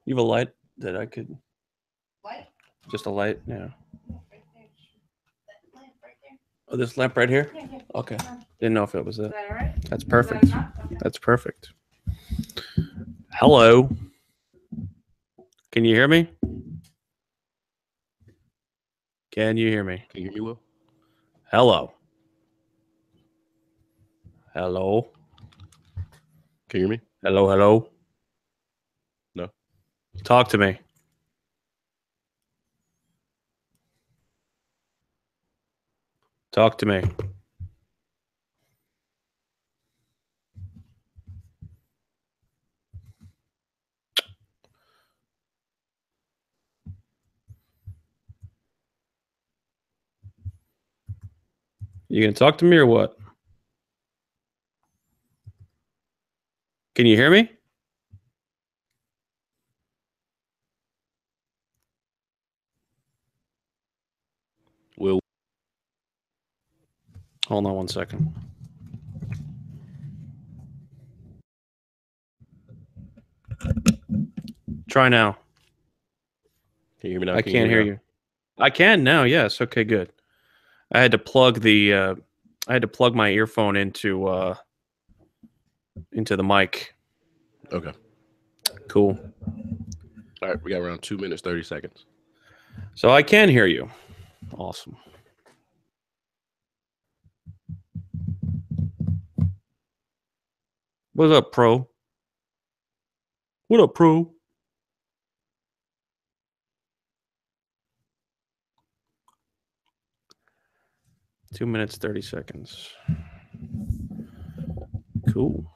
You have a light that I could. Light? Just a light, yeah. Right there. That lamp right there. Oh, this lamp right here? Yeah. Okay. Didn't know if it was it. Is that all right? That's Is perfect. that enough? Okay. That's perfect. Hello. Can you hear me? Can you hear me? Can you hear me, Will? Hello. Hello. Can you hear me? Hello, hello. No. Talk to me. Talk to me. You gonna talk to me or what? Can you hear me? Will. Hold on one second. Try now. Can you hear me now? I can't hear you. I can now. Yes. Okay. Good. I had to plug the. I had to plug my earphone into the mic. Okay. Cool. All right. We got around 2 minutes, 30 seconds. So I can hear you. Awesome. What's up, pro? What up, pro? Two minutes, 30 seconds. Cool.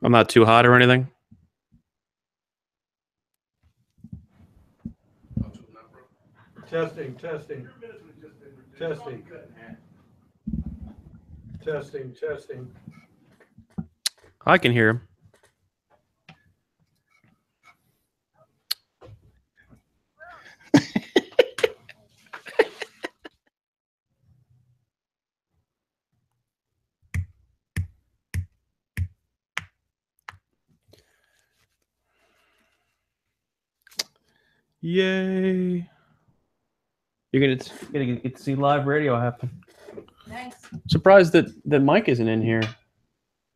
I'm not too hot or anything. Testing. I can hear him. Yay. You're gonna get to see live radio happen. Nice. Surprised that Mike isn't in here.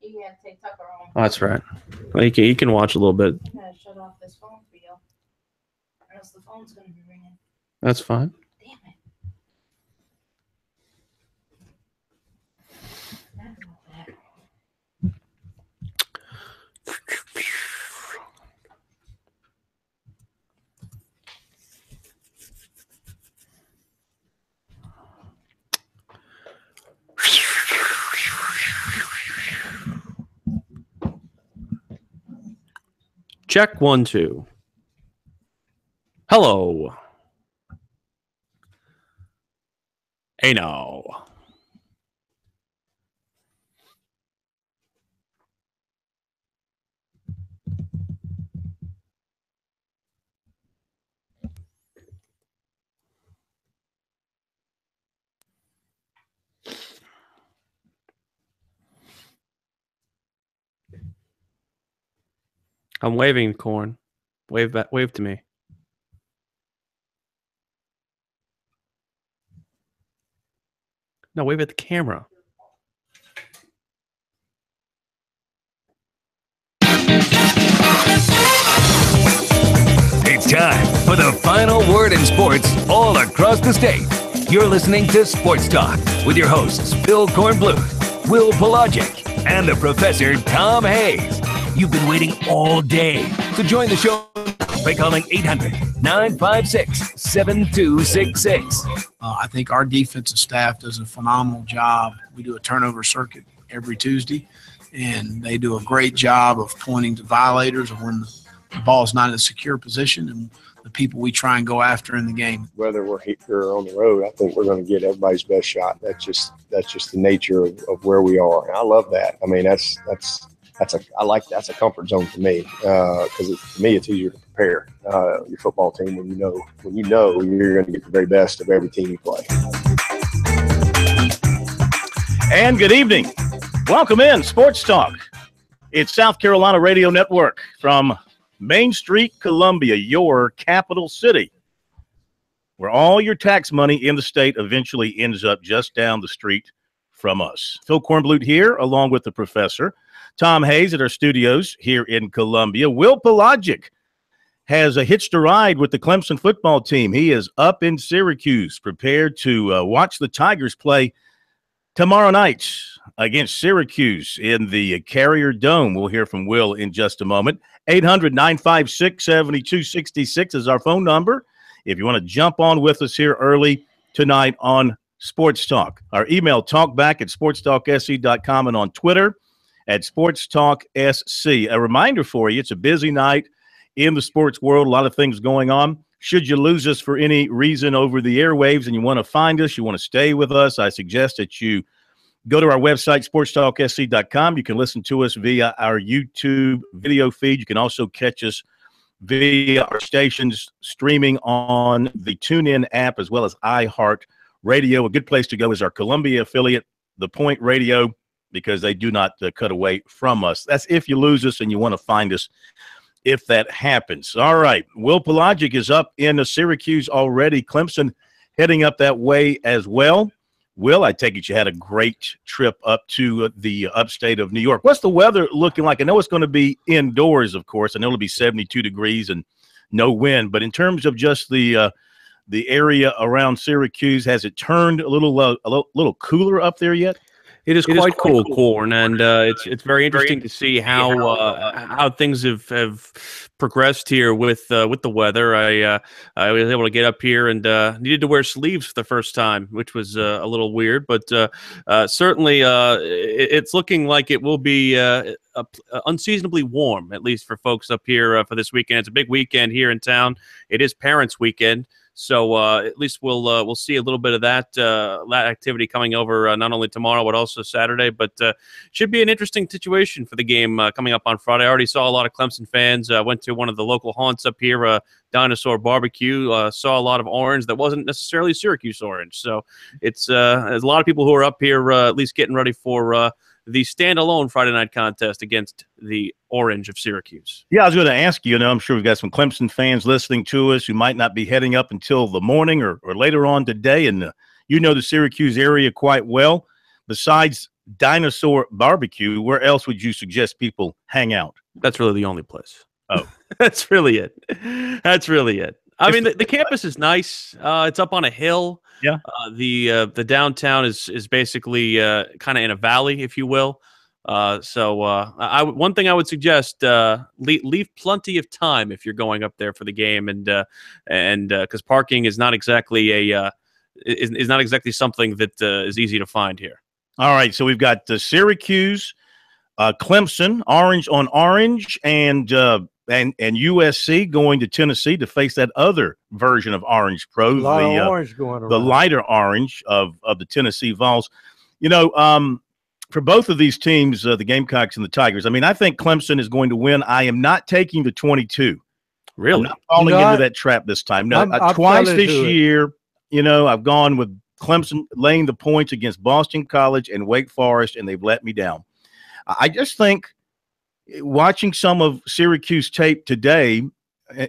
You gotta take Tucker on. Oh, that's right. Well, he can watch a little bit. You gotta shut off this phone for you. Or else the phone's gonna be ringing. That's fine. Damn it. Not about that. Check 1, 2. Hello. Hey, no. I'm waving, Corn. Wave back. Wave to me. No, wave at the camera. It's time for the final word in sports all across the state. You're listening to Sports Talk with your hosts, Bill Kornbluth, Will Pelagic, and the Professor Tom Hayes. You've been waiting all day, so join the show by calling 800-956-7266. I think our defensive staff does a phenomenal job. We do a turnover circuit every Tuesday, and they do a great job of pointing to violators of when the ball's not in a secure position and the people we try and go after in the game. Whether we're here or on the road, I think we're going to get everybody's best shot. That's just the nature of where we are. And I love that. I mean, that's that's a comfort zone for me because for me it's easier to prepare your football team when you know you're going to get the very best of every team you play. And good evening. Welcome in Sports Talk. It's South Carolina Radio Network from Main Street, Columbia, your capital city, where all your tax money in the state eventually ends up just down the street from us. Phil Kornblut here, along with the professor. Tom Hayes at our studios here in Columbia. Will Pelagic has hitched a ride with the Clemson football team. He is up in Syracuse, prepared to watch the Tigers play tomorrow night against Syracuse in the Carrier Dome. We'll hear from Will in just a moment. 800-956-7266 is our phone number if you want to jump on with us here early tonight on Sports Talk. Our email, talkback@sportstalksc.com, and on Twitter @SportsTalkSC. A reminder for you, it's a busy night in the sports world, a lot of things going on. Should you lose us for any reason over the airwaves and you want to find us, you want to stay with us, I suggest that you go to our website, SportsTalkSC.com. You can listen to us via our YouTube video feed. You can also catch us via our stations streaming on the TuneIn app as well as iHeart Radio. A good place to go is our Columbia affiliate, The Point Radio, because they do not cut away from us. That's if you lose us and you want to find us if that happens. All right. Will Pelagic is up in Syracuse already. Clemson heading up that way as well. Will, I take it you had a great trip up to the upstate of New York. What's the weather looking like? I know it's going to be indoors, of course. I know it'll be 72 degrees and no wind. But in terms of just the area around Syracuse, has it turned a little cooler up there yet? It is quite cool, Corn, and it's very interesting to see how things have progressed here with the weather. I was able to get up here and needed to wear sleeves for the first time, which was a little weird, but certainly it's looking like it will be unseasonably warm, at least for folks up here for this weekend. It's a big weekend here in town. It is Parents' Weekend. So at least we'll see a little bit of that activity coming over not only tomorrow but also Saturday. But should be an interesting situation for the game coming up on Friday. I already saw a lot of Clemson fans. Went to one of the local haunts up here, Dinosaur Barbecue. Saw a lot of orange that wasn't necessarily Syracuse orange. So it's there's a lot of people who are up here at least getting ready for the standalone Friday night contest against the Orange of Syracuse. Yeah, I was going to ask you, I'm sure we've got some Clemson fans listening to us who might not be heading up until the morning or later on today, and you know the Syracuse area quite well. Besides Dinosaur Barbecue, where else would you suggest people hang out? That's really the only place. Oh. That's really it. That's really it. I mean, the campus is nice. It's up on a hill. Yeah. The downtown is basically kind of in a valley, if you will. So one thing I would suggest, leave plenty of time if you're going up there for the game, and because parking is not exactly is not exactly something that is easy to find here. All right, so we've got Syracuse, Clemson, orange on orange, and USC going to Tennessee to face that other version of Orange Pro, the lighter orange of the Tennessee Vols. For both of these teams, the Gamecocks and the Tigers, I mean, I think Clemson is going to win. I am not taking the 22. Really? I'm not falling into that trap this time. No, twice this year, I've gone with Clemson laying the points against Boston College and Wake Forest, and they've let me down. I just think watching some of Syracuse tape today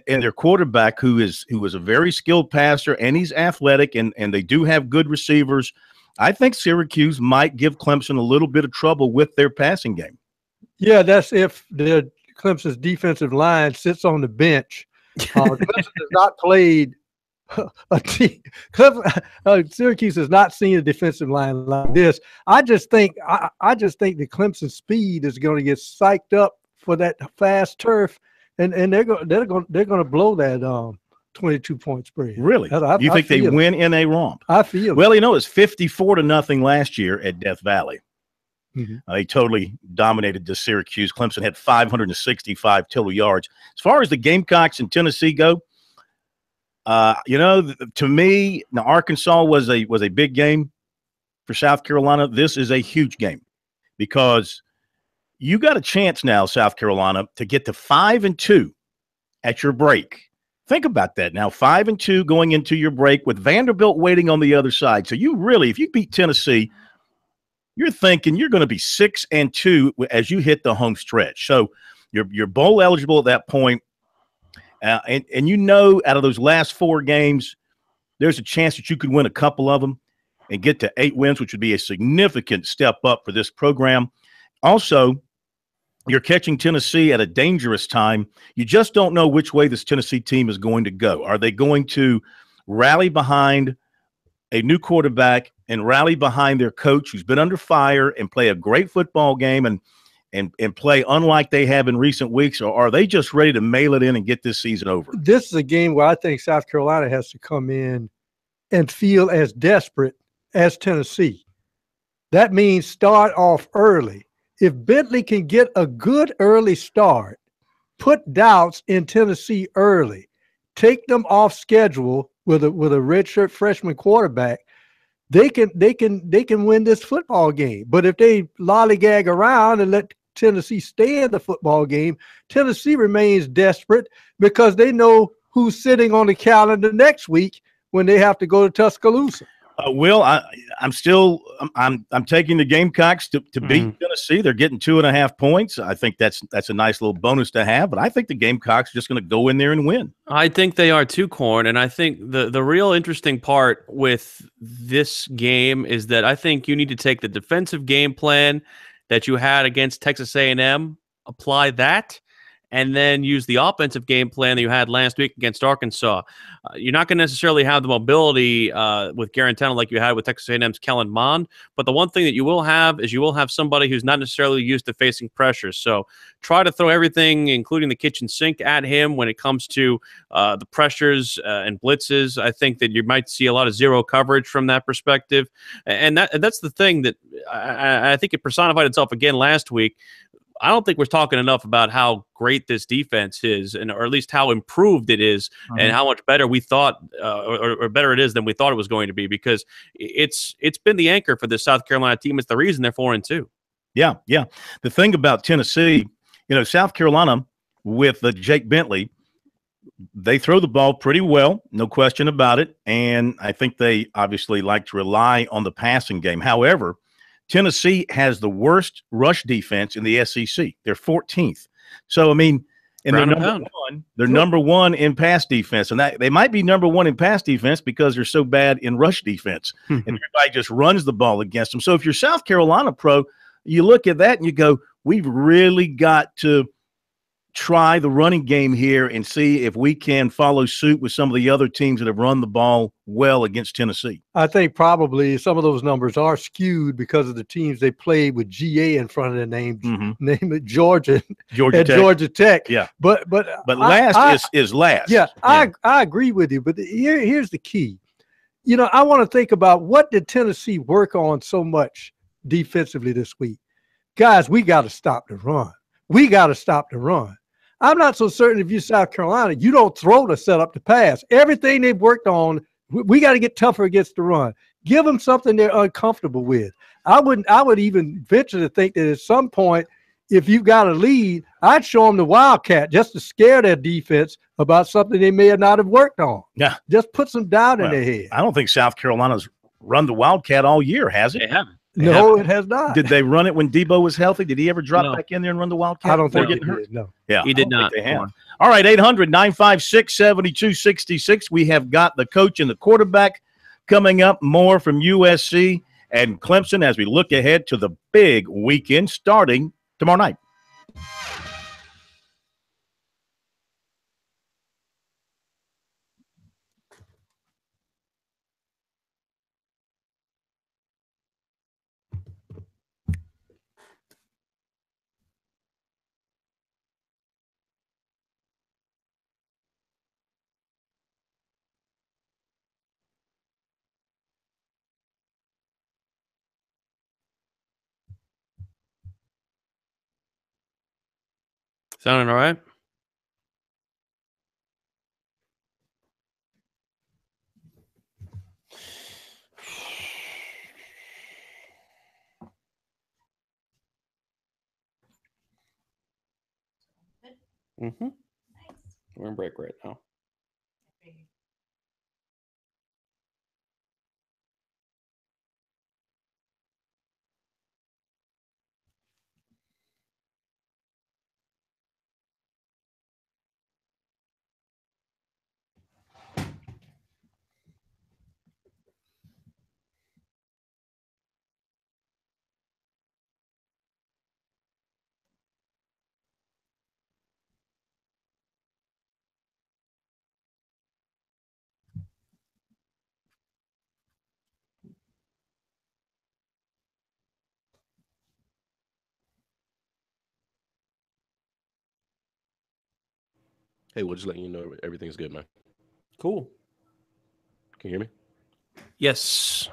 and their quarterback, who was a very skilled passer, and he's athletic, and they do have good receivers, I think Syracuse might give Clemson a little bit of trouble with their passing game. Yeah, that's if the Clemson's defensive line sits on the bench. Clemson has not played a team. Syracuse has not seen a defensive line like this. I just think the Clemson speed is going to get psyched up for that fast turf, and they're going to blow that 22-point spread. Really? You think they win in a romp? I feel. Well, it's 54-0 last year at Death Valley. Mm-hmm. They totally dominated the Syracuse. Clemson had 565 total yards. As far as the Gamecocks in Tennessee go, to me, now Arkansas was a big game for South Carolina. This is a huge game because You got a chance now, South Carolina, to get to 5-2 at your break. Think about that now, 5-2 going into your break with Vanderbilt waiting on the other side. So you really, if you beat Tennessee, you're thinking you're going to be 6-2 as you hit the home stretch. So you're bowl eligible at that point. And you know, out of those last 4 games, there's a chance that you could win a couple of them and get to 8 wins, which would be a significant step up for this program. Also, you're catching Tennessee at a dangerous time. You just don't know which way this Tennessee team is going to go. Are they going to rally behind a new quarterback and rally behind their coach who's been under fire and play a great football game and play unlike they have in recent weeks, or are they just ready to mail it in and get this season over? This is a game where I think South Carolina has to come in and feel as desperate as Tennessee. That means start off early. If Bentley can get a good early start, put doubts in Tennessee early, take them off schedule with a redshirt freshman quarterback, they can win this football game. But if they lollygag around and let Tennessee stay in the football game, Tennessee remains desperate because they know who's sitting on the calendar next week when they have to go to Tuscaloosa. Will, I'm taking the Gamecocks to beat Tennessee. They're getting 2.5 points. I think that's a nice little bonus to have, but I think the Gamecocks are just going to go in there and win. I think they are too, Corn, and I think the real interesting part with this game is that I think you need to take the defensive game plan that you had against Texas A&M, apply that, and then use the offensive game plan that you had last week against Arkansas. You're not going to necessarily have the mobility with Garantano like you had with Texas A&M's Kellen Mond, but the one thing that you will have is you will have somebody who's not necessarily used to facing pressure. So try to throw everything, including the kitchen sink, at him when it comes to the pressures and blitzes. I think that you might see a lot of zero coverage from that perspective. And that's the thing that I think it personified itself again last week. I don't think we're talking enough about how great this defense is, or at least how improved it is, and how much better we thought, or better it is than we thought it was going to be, because it's been the anchor for the South Carolina team. It's the reason they're 4-2. Yeah. The thing about Tennessee, South Carolina with Jake Bentley, they throw the ball pretty well, no question about it, and I think they obviously like to rely on the passing game. However, Tennessee has the worst rush defense in the SEC. They're 14th. So, I mean, and they're number one in pass defense. And that they might be number one in pass defense because they're so bad in rush defense. And everybody just runs the ball against them. So if you're South Carolina pro, you look at that and you go, we've really got to try the running game here and see if we can follow suit with some of the other teams that have run the ball well against Tennessee. I think probably some of those numbers are skewed because of the teams they played with GA in front of their name, name it Georgia Tech. Yeah. But last is last. Yeah, I agree with you. But here's the key. I want to think about what did Tennessee work on so much defensively this week. Guys, we got to stop the run. We got to stop the run. I'm not so certain if you're South Carolina, you don't throw to set up the pass. Everything they've worked on, we got to get tougher against the run. Give them something they're uncomfortable with. I would even venture to think that at some point, if you've got a lead, I'd show them the Wildcat just to scare their defense about something they may not have worked on. Yeah. Just put some doubt in their head. I don't think South Carolina's run the Wildcat all year, has it? They haven't. No, it has not. Did they run it when Debo was healthy? Did he ever drop back in there and run the Wildcat? I don't think he did. No. Yeah, he did not. They have. All right, 800-956-7266. We have got the coach and the quarterback coming up. More from USC and Clemson as we look ahead to the big weekend starting tomorrow night. Sounding all right? Mm-hmm. We're in break right now. Hey, we'll just let you know everything's good, man. Cool. Can you hear me? Yes.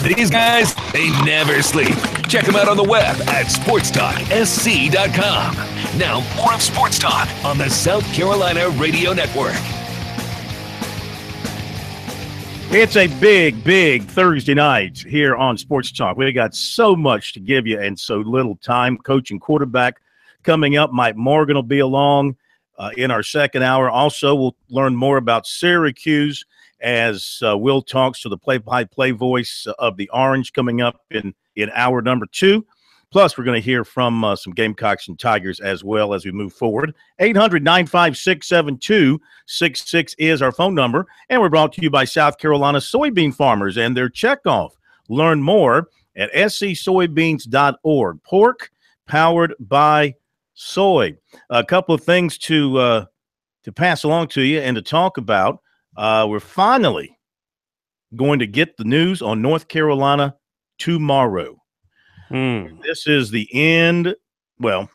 These guys, they never sleep. Check them out on the web at SportsTalkSC.com. Now, more of Sports Talk on the South Carolina Radio Network. It's a big Thursday night here on Sports Talk. We got so much to give you and so little time. Coach and quarterback coming up. Mike Morgan will be along in our second hour. Also, we'll learn more about Syracuse as Will talks to the play-by-play voice of the Orange coming up in hour number 2. Plus, we're going to hear from some Gamecocks and Tigers as well as we move forward. 800-956-7266 is our phone number, and we're brought to you by South Carolina soybean farmers and their checkoff. Learn more at scsoybeans.org. Pork powered by soy. A couple of things to pass along to you and to talk about. We're finally going to get the news on North Carolina tomorrow. This is the end, well,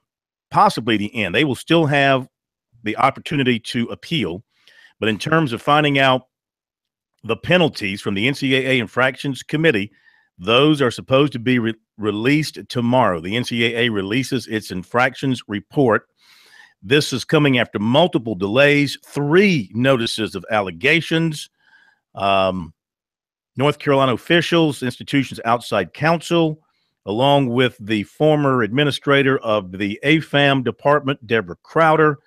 possibly the end. They will still have the opportunity to appeal, but in terms of finding out the penalties from the NCAA Infractions Committee, those are supposed to be released tomorrow. The NCAA releases its infractions report. This is coming after multiple delays, 3 notices of allegations. North Carolina officials, institutions outside counsel, along with the former administrator of the AFAM department, Deborah Crowder,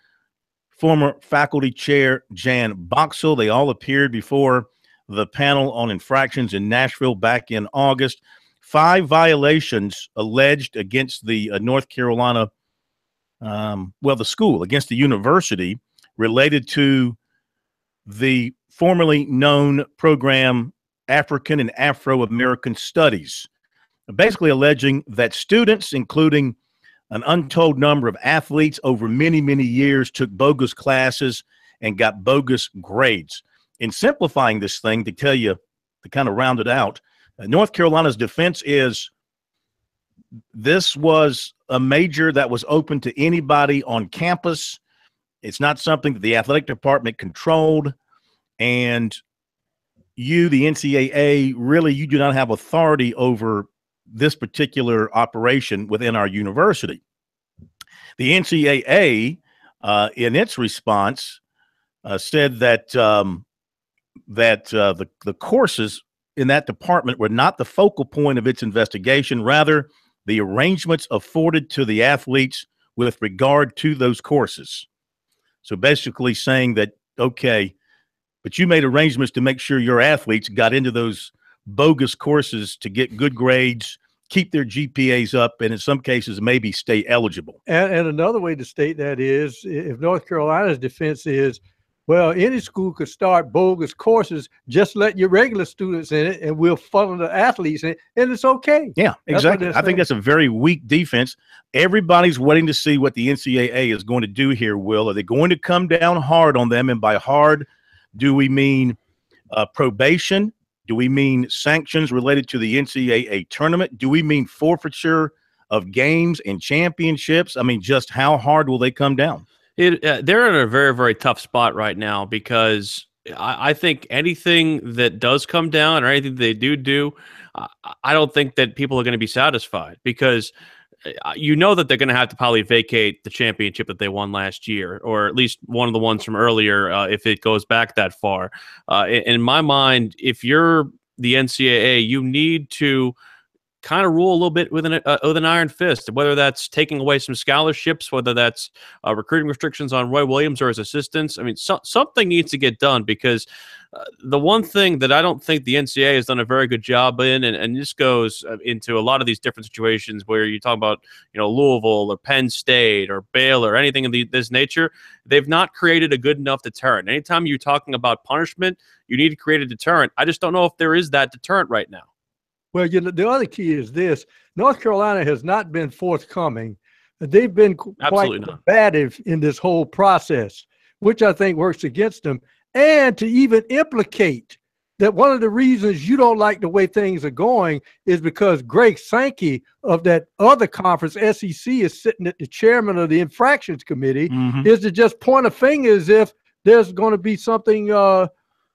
former faculty chair, Jan Boxell. They all appeared before the panel on infractions in Nashville back in August. 5 violations alleged against the North Carolina, the school, against the university, related to the formerly known program African and Afro-American Studies, basically alleging that students, including an untold number of athletes over many, many years, took bogus classes and got bogus grades. In simplifying this thing, to tell you, to kind of round it out, North Carolina's defense is this was a major that was open to anybody on campus. It's not something that the athletic department controlled. And you, the NCAA, really, you do not have authority over this particular operation within our university. The NCAA, in its response, said that the courses in that department were not the focal point of its investigation. Rather, the arrangements afforded to the athletes with regard to those courses. So basically saying that, okay, but you made arrangements to make sure your athletes got into those bogus courses to get good grades, keep their GPAs up, and in some cases maybe stay eligible. And another way to state that is, if North Carolina's defense is, well, any school could start bogus courses, just let your regular students in it, and we'll funnel the athletes in it, and it's okay. Yeah, exactly. I think that's a very weak defense. Everybody's waiting to see what the NCAA is going to do here, Will. Are they going to come down hard on them? And by hard, do we mean probation? Do we mean sanctions related to the NCAA tournament? Do we mean forfeiture of games and championships? I mean, just how hard will they come down? They're in a very, very tough spot right now because I think anything that does come down or anything they do, I don't think that people are going to be satisfied because you know that they're going to have to probably vacate the championship that they won last year, or at least one of the ones from earlier if it goes back that far. In my mind, if you're the NCAA, you need to kind of rule a little bit with an iron fist, whether that's taking away some scholarships, whether that's recruiting restrictions on Roy Williams or his assistants. I mean, something needs to get done because the one thing that I don't think the NCAA has done a very good job in, and this goes into a lot of these different situations where you talk about, Louisville or Penn State or Baylor, anything of this nature, they've not created a good enough deterrent. Anytime you're talking about punishment, you need to create a deterrent. I just don't know if there is that deterrent right now. Well, the other key is this. North Carolina has not been forthcoming. They've been quite combative in this whole process, which I think works against them. And to even implicate that one of the reasons you don't like the way things are going is because Greg Sankey of that other conference, SEC, is sitting at the chairman of the infractions committee, is to just point a finger as if there's going to be something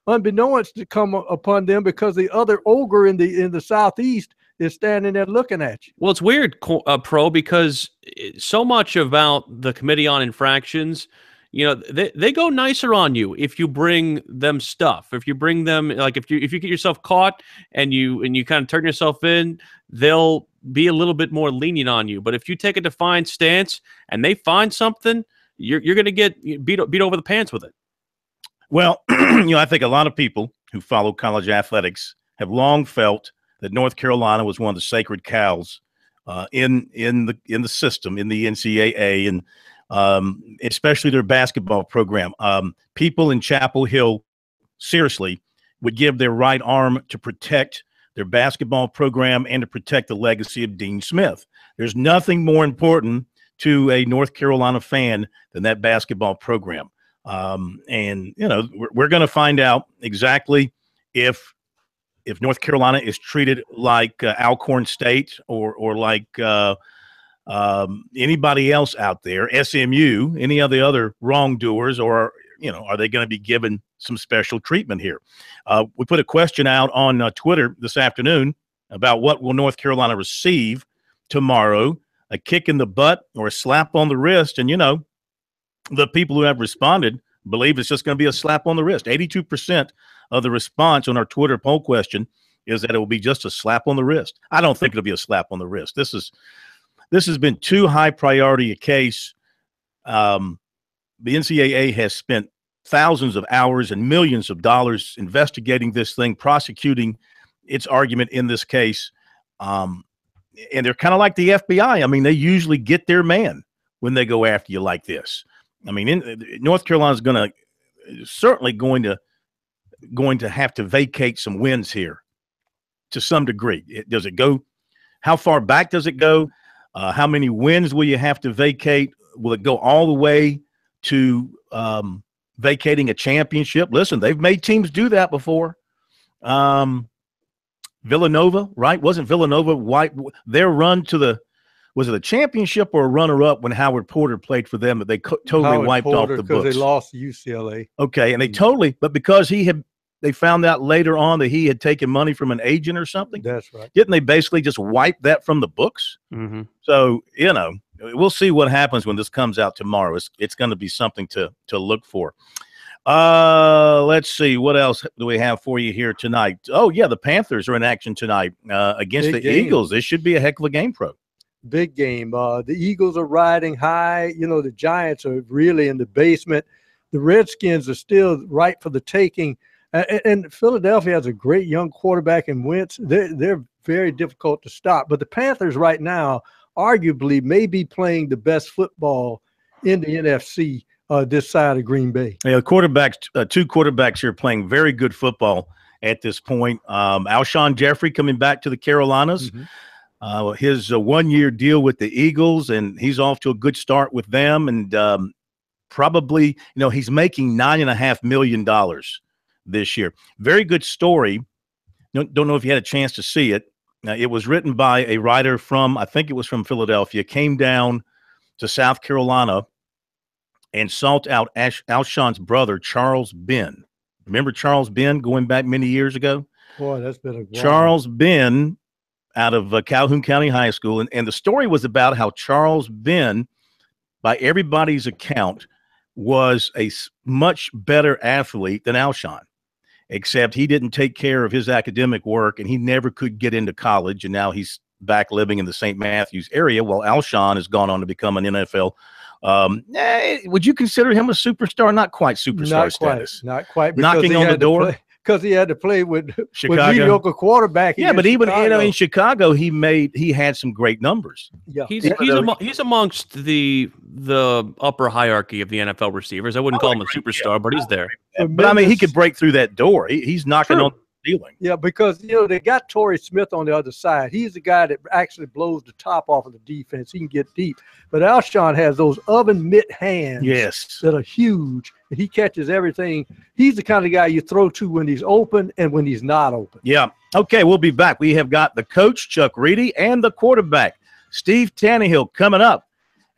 unbeknownst to come upon them because the other ogre in the Southeast is standing there looking at you. Well, it's weird, Pro, because so much about the Committee on Infractions, they go nicer on you if you bring them stuff. If you bring them, like if you get yourself caught and you kind of turn yourself in, they'll be a little bit more lenient on you. But if you take a defiant stance and they find something, you're going to get beat over the pants with it. Well, I think a lot of people who follow college athletics have long felt that North Carolina was one of the sacred cows in the system, in the NCAA, and especially their basketball program. People in Chapel Hill, seriously, would give their right arm to protect their basketball program and to protect the legacy of Dean Smith. There's nothing more important to a North Carolina fan than that basketball program. And we're going to find out exactly if North Carolina is treated like Alcorn State or like anybody else out there, SMU, any of the other wrongdoers, or are they going to be given some special treatment here? We put a question out on Twitter this afternoon about what will North Carolina receive tomorrow, a kick in the butt or a slap on the wrist, and the people who have responded believe it's just going to be a slap on the wrist. 82% of the response on our Twitter poll question is that it will be just a slap on the wrist. I don't think it'll be a slap on the wrist. This has been too high priority a case. The NCAA has spent thousands of hours and millions of dollars investigating this thing, prosecuting its argument in this case. And they're kind of like the FBI. I mean, they usually get their man when they go after you like this. I mean, North Carolina's certainly going to have to vacate some wins here to some degree. Does it go? How far back does it go? How many wins will you have to vacate? Will it go all the way to vacating a championship? Listen, they've made teams do that before. Villanova, right? Wasn't Villanova their run to was it a championship or a runner-up when Howard Porter played for them that they totally Howard wiped Porter, off the books? because they lost to UCLA. Okay, and but because they found out later on that he had taken money from an agent or something. That's right. Didn't they basically just wipe that from the books? Mm-hmm. So, we'll see what happens when this comes out tomorrow. It's going to be something to look for. Let's see. What else do we have for you here tonight? Oh, yeah, the Panthers are in action tonight against the Eagles. This should be a heck of a game, Pro. Big game. The Eagles are riding high. The Giants are really in the basement. The Redskins are still right for the taking. And Philadelphia has a great young quarterback in Wentz. They're very difficult to stop. But the Panthers right now arguably may be playing the best football in the NFC this side of Green Bay. Yeah, two quarterbacks here playing very good football at this point. Alshon Jeffrey coming back to the Carolinas. Mm-hmm. His 1-year deal with the Eagles, and he's off to a good start with them. And probably, he's making $9.5 million this year. Very good story. Don't know if you had a chance to see it. It was written by a writer I think it was from Philadelphia, came down to South Carolina and sought out Alshon's brother, Charles Ben. Remember Charles Ben going back many years ago? Boy, that's been a while. Charles Ben out of Calhoun County High School. And the story was about how Charles Ben, by everybody's account, was a much better athlete than Alshon, except he didn't take care of his academic work and he never could get into college. And now he's back living in the St. Matthews area while Alshon has gone on to become an NFL. Would you consider him a superstar? Not quite superstar status. Not quite. Knocking on the door. Because he had to play with Chicago. Mediocre quarterback. Yeah, but even in Chicago, he had some great numbers. Yeah, he's amongst the upper hierarchy of the NFL receivers. I wouldn't call him a superstar, but he's there. But I mean, he could break through that door. He's knocking on the ceiling. Yeah, because they got Torrey Smith on the other side. He's the guy that actually blows the top off of the defense. He can get deep. But Alshon has those oven mitt hands. Yes, that are huge, and he catches everything. He's the kind of guy you throw to when he's open and when he's not open. Yeah. Okay, we'll be back. We have got the coach, Chuck Reedy, and the quarterback, Steve Tannehill, coming up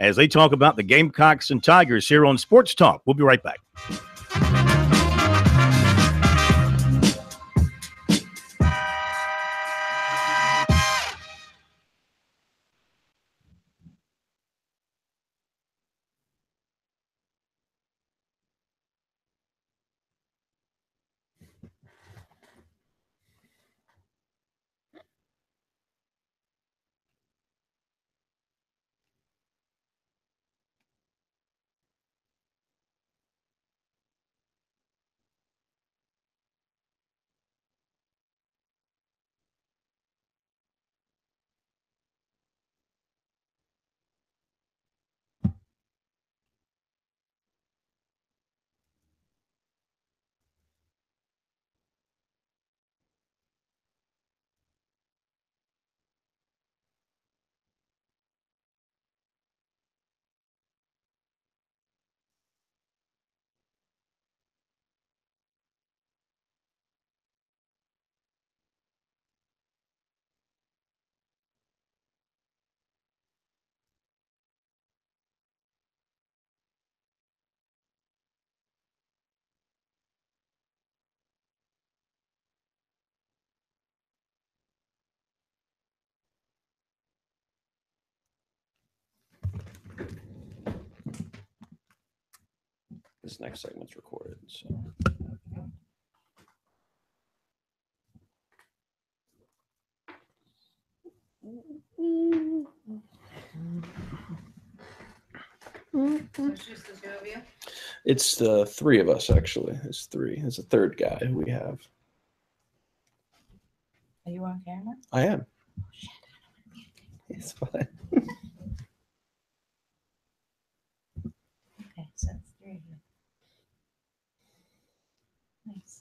as they talk about the Gamecocks and Tigers here on Sports Talk. We'll be right back. This next segment's recorded, so. So it's just the two of you? It's the three of us, actually. It's three. It's a third guy we have. Are you on camera? I am. It's fun. Okay, so it's 3 of you. Nice.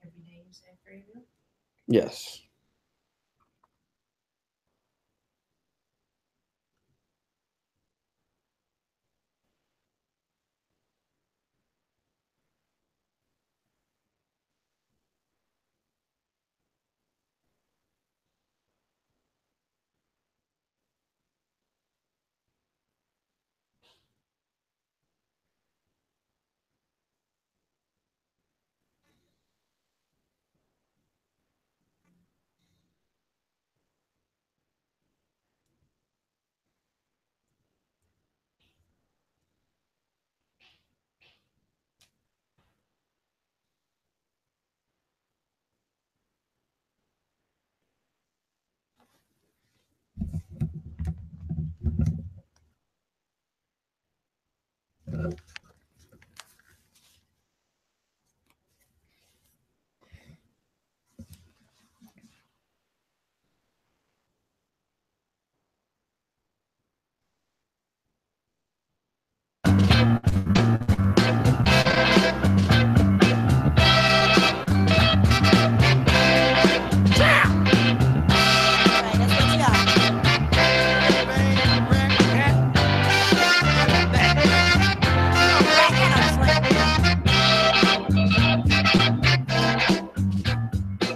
Every day you say 3 of you? Yes.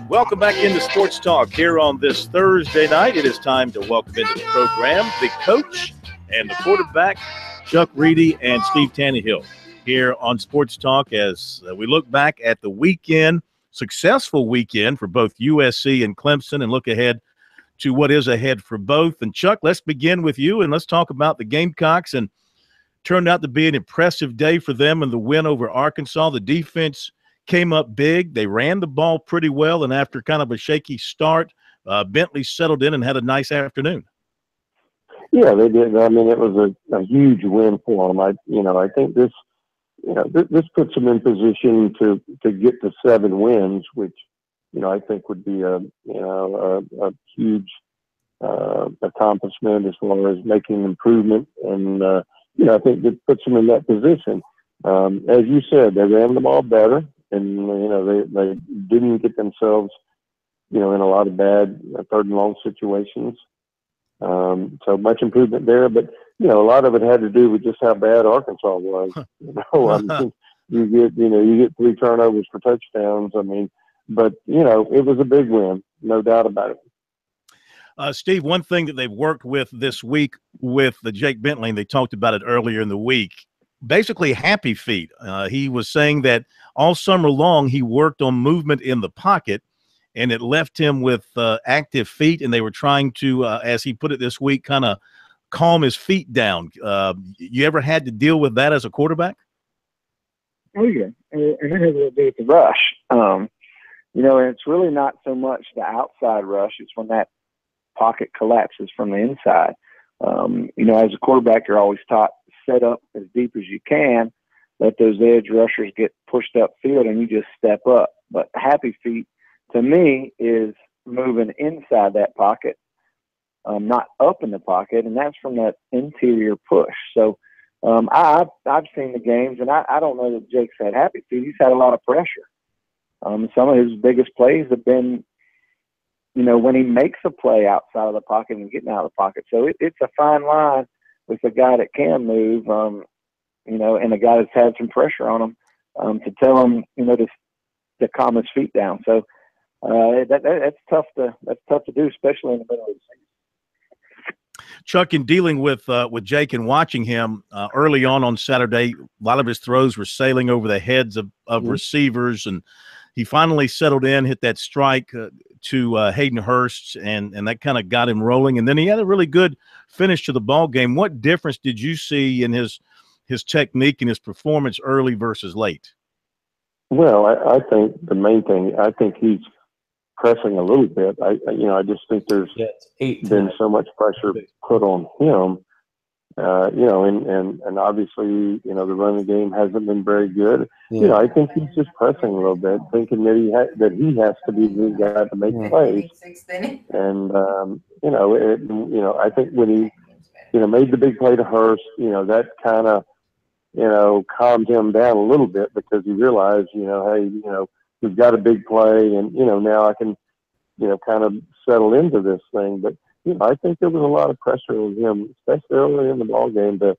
Welcome back into Sports Talk here on this Thursday night. It is time to welcome into the program the coach and the quarterback, Chuck Reedy and Steve Tannehill, here on Sports Talk as we look back at the weekend, successful weekend for both USC and Clemson, and look ahead to what is ahead for both. And Chuck, let's begin with you, and let's talk about the Gamecocks. And turned out to be an impressive day for them in the win over Arkansas. The defense came up big. They ran the ball pretty well, and after kind of a shaky start, Bentley settled in and had a nice afternoon. Yeah, they did. I mean, it was a huge win for them. I think this, this puts them in position to get to 7 wins, which, I think would be a huge accomplishment as far as making improvement. And, I think it puts them in that position. As you said, they ran the ball better, and, they didn't get themselves, in a lot of bad 3rd and long situations. So much improvement there, but a lot of it had to do with just how bad Arkansas was. I mean, you get 3 turnovers for touchdowns. I mean, but it was a big win, no doubt about it. Steve, one thing that they've worked with this week with the Jake Bentley, and they talked about it earlier in the week, basically happy feet. He was saying that all summer long he worked on movement in the pocket, and it left him with active feet, and they were trying to, as he put it this week, kind of calm his feet down. You ever had to deal with that as a quarterback? Oh, yeah. And it has a do with the rush. And it's really not so much the outside rush. It's when that pocket collapses from the inside. As a quarterback, you're always taught set up as deep as you can, let those edge rushers get pushed upfield, and you just step up. But happy feet, to me, is moving inside that pocket, not up in the pocket, and that's from that interior push. So I've seen the games, and I don't know that Jake's had happy feet. He's had a lot of pressure. Some of his biggest plays have been, when he makes a play outside of the pocket and getting out of the pocket. So it's a fine line with a guy that can move. and a guy that's had some pressure on him to tell him, to calm his feet down. So that's tough to do, especially in the middle of the season. Chuck, in dealing with Jake and watching him early on Saturday, a lot of his throws were sailing over the heads of receivers, and he finally settled in, hit that strike to Hayden Hurst, and that kind of got him rolling. And then he had a really good finish to the ball game. What difference did you see in his technique and his performance early versus late? Well, I think the main thing, I think he's pressing a little bit. I just think there's been so much pressure put on him, and obviously, the running game hasn't been very good. Yeah. I think he's just pressing a little bit, thinking that he has to be the guy to make plays. And I think when he, made the big play to Hurst, that kind of, calmed him down a little bit, because he realized, hey, we've got a big play, and now I can, kind of settle into this thing. But I think there was a lot of pressure on him, especially early in the ball game, that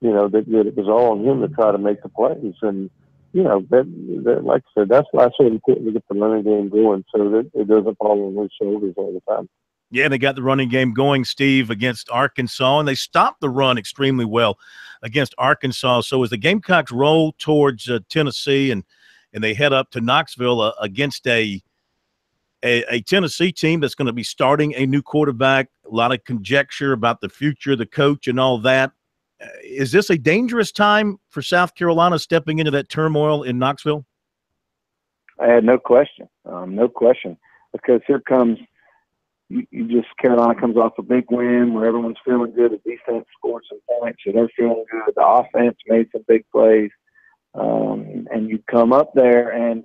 that it was all on him to try to make the plays. And that like I said, that's why it's so important to get the running game going, so that it doesn't fall on his shoulders all the time. Yeah, they got the running game going, Steve, against Arkansas, and they stopped the run extremely well against Arkansas. So as the Gamecocks roll towards Tennessee and they head up to Knoxville against a Tennessee team that's going to be starting a new quarterback, a lot of conjecture about the future, the coach, and all that. Is this a dangerous time for South Carolina stepping into that turmoil in Knoxville? I had no question, because here comes Carolina comes off a big win where everyone's feeling good. The defense scored some points, so they're feeling good. The offense made some big plays, and you come up there and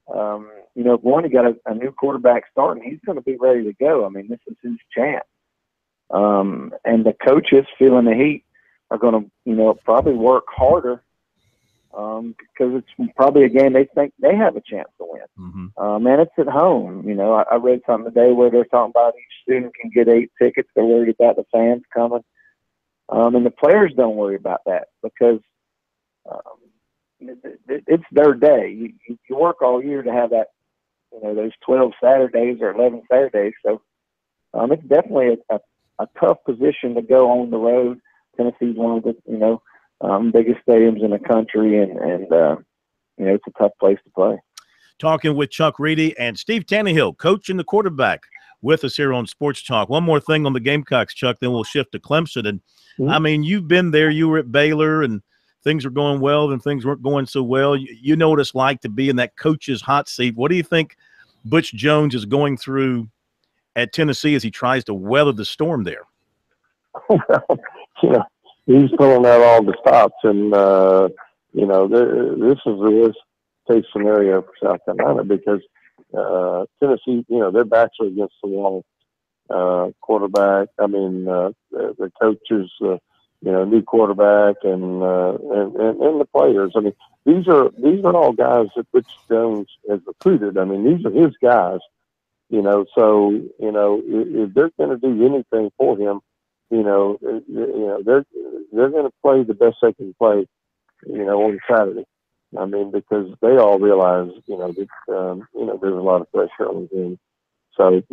one, you got a new quarterback starting. He's going to be ready to go. I mean, this is his chance. And the coaches feeling the heat are going to, probably work harder because it's probably a game they think they have a chance to win. Mm-hmm. And it's at home. I read something today where they're talking about each student can get 8 tickets. They're worried about the fans coming. And the players don't worry about that, because it's their day. You work all year to have that, those 12 Saturdays or 11 Saturdays. So it's definitely a tough position to go on the road. Tennessee's one of the, biggest stadiums in the country, and it's a tough place to play. Talking with Chuck Reedy and Steve Tannehill, coaching the quarterback, with us here on Sports Talk. One more thing on the Gamecocks, Chuck, then we'll shift to Clemson. And, I mean, you've been there. You were at Baylor, and things were going well, and things weren't going so well. You know what it's like to be in that coach's hot seat. What do you think Butch Jones is going through at Tennessee as he tries to weather the storm there? Well, he's pulling out all the stops, and this is the worst case scenario for South Carolina, because Tennessee, their backs are against the wall. Quarterback, the coaches, new quarterback, and the players. I mean, these are all guys that Butch Jones has recruited. I mean, these are his guys. So if they're going to do anything for him, they're going to play the best they can play, on Saturday. I mean, because they all realize, that there's a lot of pressure on them. So it's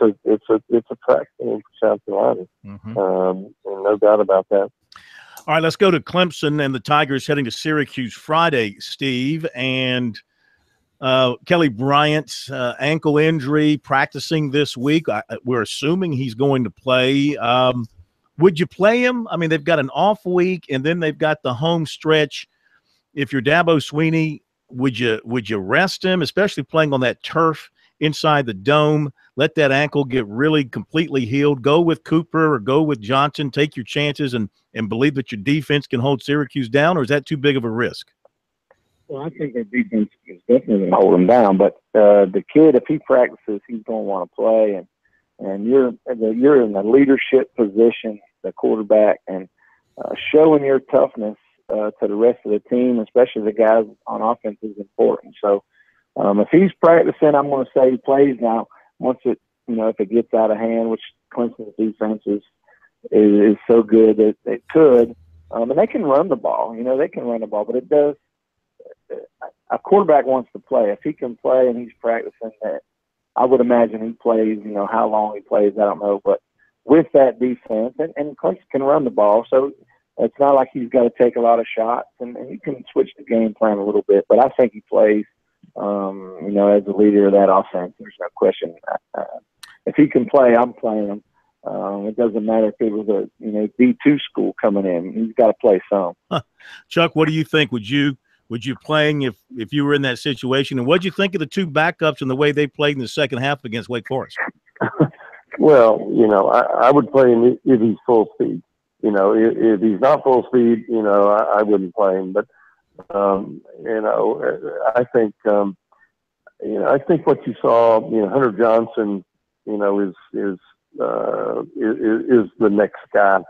a track game for South Carolina, and no doubt about that. All right, let's go to Clemson and the Tigers heading to Syracuse Friday, Steve. And Kelly Bryant's ankle injury, practicing this week. We're assuming he's going to play. Would you play him? I mean, they've got an off week, and then they've got the home stretch. If you're Dabo Swinney, would you rest him, especially playing on that turf inside the dome? Let that ankle get really completely healed. Go with Cooper or go with Johnson. Take your chances and believe that your defense can hold Syracuse down, or is that too big of a risk? Well, I think their defense is definitely going to hold him down. But the kid, if he practices, he's going to want to play. And you're in the leadership position, the quarterback, and showing your toughness to the rest of the team, especially the guys on offense, is important. So if he's practicing, I'm going to say he plays. Now, once it, if it gets out of hand, which Clemson's defense is so good that it could, And they can run the ball. They can run the ball, but it does. A quarterback wants to play. If he can play and he's practicing that, I would imagine he plays. How long he plays, I don't know. But with that defense, and Clemson can run the ball, so it's not like he's got to take a lot of shots, and you can switch the game plan a little bit. But I think he plays, as the leader of that offense. There's no question. If he can play, I'm playing him. It doesn't matter if it was a D2 school coming in. He's got to play some. Chuck, what do you think? Would you playing if you were in that situation? And what did you think of the two backups and the way they played in the second half against Wake Forest? Well, I would play him if he's full speed. If he's not full speed, I wouldn't play him. But I think I think what you saw, Hunter Johnson, is the next guy.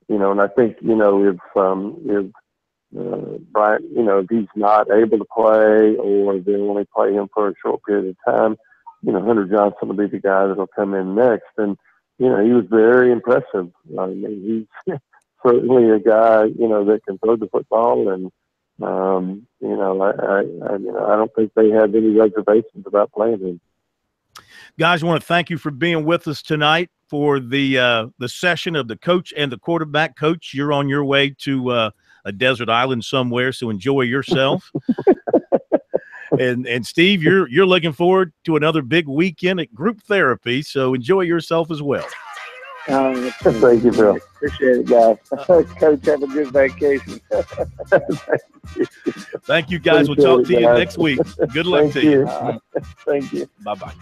And I think if Bryant, if he's not able to play or they only play him for a short period of time, Hunter Johnson will be the guy that'll come in next. And, he was very impressive. I mean, he's certainly a guy, that can throw the football. And, I don't think they have any reservations about playing him. Guys, I want to thank you for being with us tonight for the session of the coach and the quarterback. Coach, you're on your way to a desert island somewhere, so enjoy yourself. and Steve, you're looking forward to another big weekend at group therapy, so enjoy yourself as well. Thank you, Bill. Appreciate it, guys. Coach, have a good vacation. Thank you, guys. We'll talk to you next week. Good luck to you. Thank you. Bye-bye.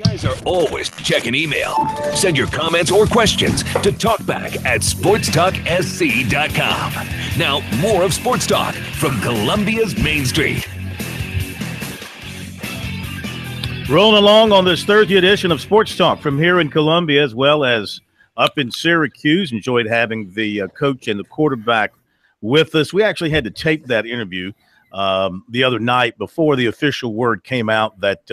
Guys are always checking email. Send your comments or questions to talkback@sportstalksc.com. Now, more of Sports Talk from Columbia's Main Street. Rolling along on this Thursday edition of Sports Talk from here in Columbia as well as up in Syracuse. Enjoyed having the coach and the quarterback with us. We actually had to tape that interview the other night before the official word came out that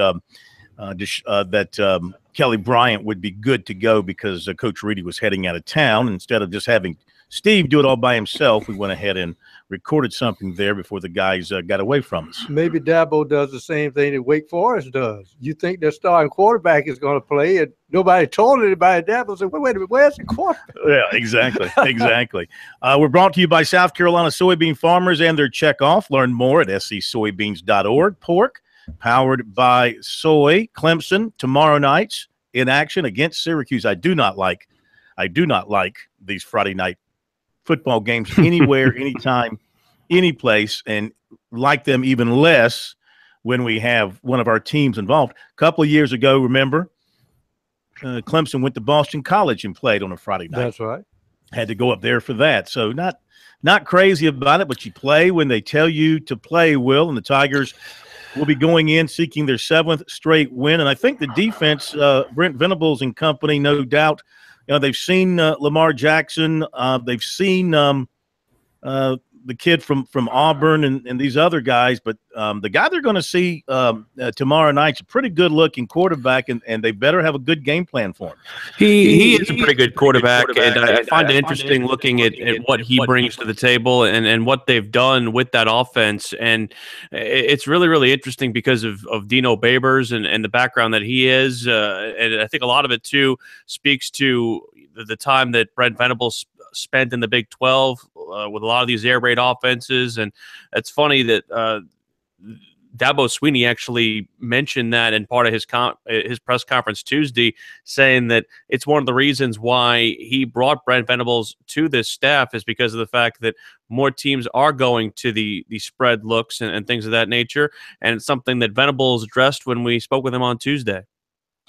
Kelly Bryant would be good to go because Coach Reedy was heading out of town. Instead of just having Steve do it all by himself, we went ahead and recorded something there before the guys got away from us. Maybe Dabo does the same thing that Wake Forest does. You think their starting quarterback is going to play, and nobody told anybody. Dabo said, wait a minute, where's the quarterback? Yeah, exactly, exactly. We're brought to you by South Carolina soybean farmers and their checkoff. Learn more at scsoybeans.org. Pork, powered by Soy. Clemson tomorrow night's in action against Syracuse. I do not like these Friday night football games anywhere, anytime, any place, and like them even less when we have one of our teams involved. A couple of years ago, remember, Clemson went to Boston College and played on a Friday night. That's right. Had to go up there for that. So not crazy about it, but you play when they tell you to play, Will, and the Tigers will be going in seeking their 7th straight win. And I think the defense, Brent Venables and company, no doubt, they've seen Lamar Jackson. They've seen the kid from Auburn and these other guys. But the guy they're going to see tomorrow night's a pretty good-looking quarterback, and they better have a good game plan for him. He is a pretty good quarterback, and I find it interesting looking at what he brings to the table and what they've done with that offense. And it's really, really interesting because of Dino Babers and the background that he is. And I think a lot of it, too, speaks to the time that Brent Venables spent in the Big 12 with a lot of these air raid offenses. And it's funny that Dabo Swinney actually mentioned that in part of his press conference Tuesday, saying that it's one of the reasons why he brought Brent Venables to this staff is because of the fact that more teams are going to the spread looks and things of that nature. And it's something that Venables addressed when we spoke with him on Tuesday.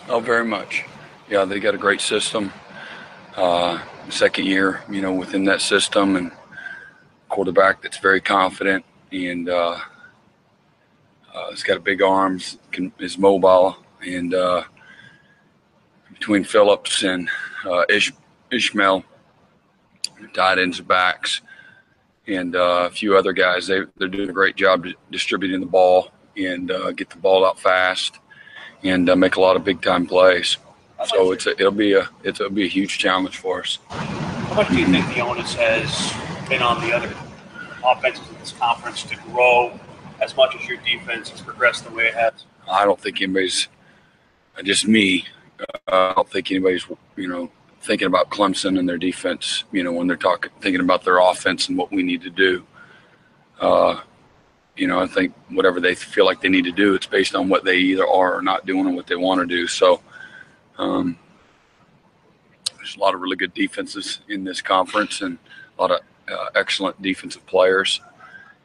Oh, very much. Yeah, they got a great system. Second year, within that system, and quarterback that's very confident and he's got big arms, is mobile, and between Phillips and Ishmael, tight ends and backs, and a few other guys, they're doing a great job distributing the ball and get the ball out fast and make a lot of big time plays. So it'll be a huge challenge for us. How much do you think the onus has been on the other offenses in this conference to grow as much as your defense has progressed the way it has? I don't think anybody's, just me. I don't think anybody's, thinking about Clemson and their defense. When they're thinking about their offense and what we need to do. I think whatever they feel like they need to do, it's based on what they either are or not doing and what they want to do. So. There's a lot of really good defenses in this conference and a lot of excellent defensive players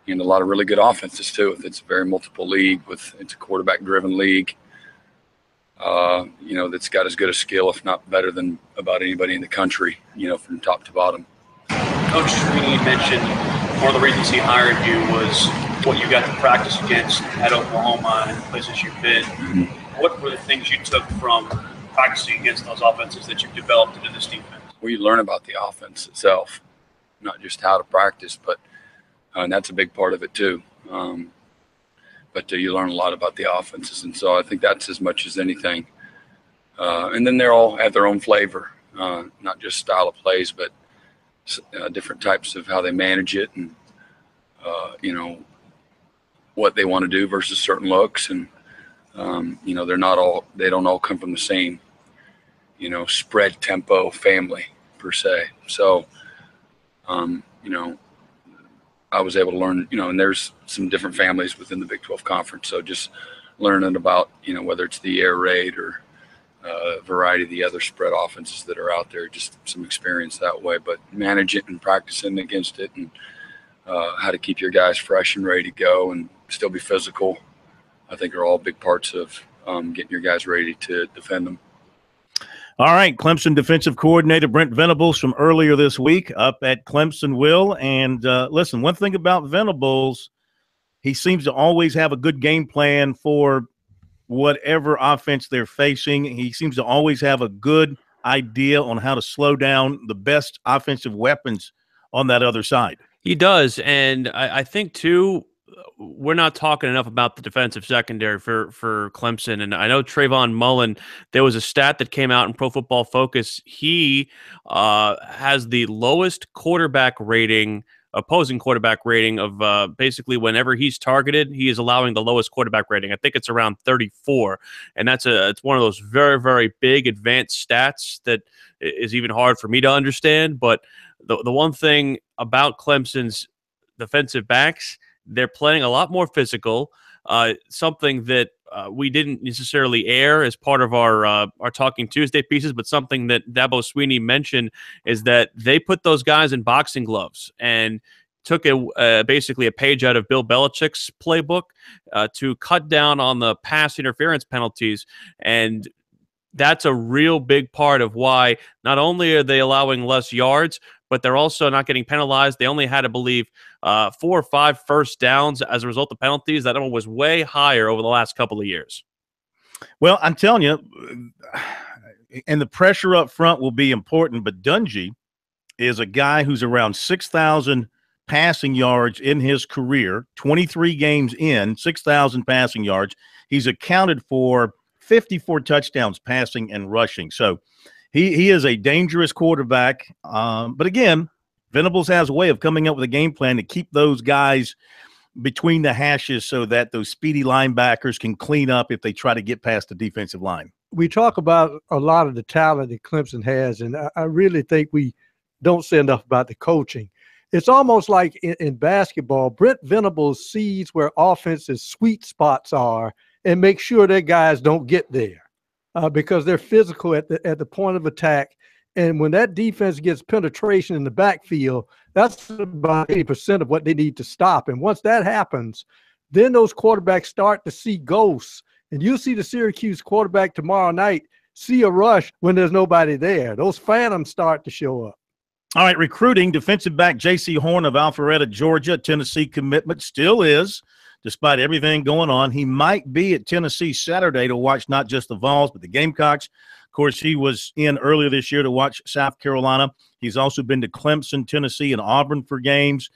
and a lot of really good offenses too. It's a very multiple league it's a quarterback-driven league, that's got as good a skill, if not better than about anybody in the country, from top to bottom. Coach Sweeney mentioned one of the reasons he hired you was what you got to practice against at Oklahoma and places you've been. Mm-hmm. What were the things you took from practicing against those offenses that you've developed into this defense? Well, you learn about the offense itself, not just how to practice, but and that's a big part of it too. But you learn a lot about the offenses, and so I think that's as much as anything. And then they all have their own flavor, not just style of plays, but different types of how they manage it, and what they want to do versus certain looks, and they don't all come from the same, spread tempo family per se. So, I was able to learn, and there's some different families within the Big 12 conference. So just learning about, whether it's the air raid or a variety of the other spread offenses that are out there, just some experience that way, but manage it and practicing against it, and how to keep your guys fresh and ready to go and still be physical, I think are all big parts of getting your guys ready to defend them. All right, Clemson defensive coordinator Brent Venables from earlier this week up at Clemson, Will. And listen, one thing about Venables, he seems to always have a good game plan for whatever offense they're facing. He seems to always have a good idea on how to slow down the best offensive weapons on that other side. He does, and I think, too, we're not talking enough about the defensive secondary for Clemson. And I know Trayvon Mullen, there was a stat that came out in Pro Football Focus. He has the lowest opposing quarterback rating of basically whenever he's targeted, he is allowing the lowest quarterback rating. I think it's around 34. And it's one of those very, very big advanced stats that is even hard for me to understand. But the one thing about Clemson's defensive backs, they're playing a lot more physical, something that we didn't necessarily air as part of our Talking Tuesday pieces, but something that Dabo Swinney mentioned is that they put those guys in boxing gloves and took basically a page out of Bill Belichick's playbook to cut down on the pass interference penalties. And that's a real big part of why not only are they allowing less yards, but they're also not getting penalized. They only had, I believe, 4 or 5 first downs as a result of penalties. That number was way higher over the last couple of years. Well, I'm telling you, and the pressure up front will be important, but Dungy is a guy who's around 6,000 passing yards in his career, 23 games in, 6,000 passing yards. He's accounted for 54 touchdowns passing and rushing. So he is a dangerous quarterback. But again, Venables has a way of coming up with a game plan to keep those guys between the hashes so that those speedy linebackers can clean up if they try to get past the defensive line. We talk about a lot of the talent that Clemson has, and I really think we don't say enough about the coaching. It's almost like in basketball, Brent Venables sees where offense's sweet spots are and makes sure their guys don't get there because they're physical at the point of attack. And when that defense gets penetration in the backfield, that's about 80% of what they need to stop. And once that happens, then those quarterbacks start to see ghosts. And you'll see the Syracuse quarterback tomorrow night see a rush when there's nobody there. Those phantoms start to show up. All right, recruiting, defensive back J.C. Horn of Alpharetta, Georgia, Tennessee commitment, still is, despite everything going on. He might be at Tennessee Saturday to watch not just the Vols, but the Gamecocks. Of course, he was in earlier this year to watch South Carolina. He's also been to Clemson, Tennessee, and Auburn for games.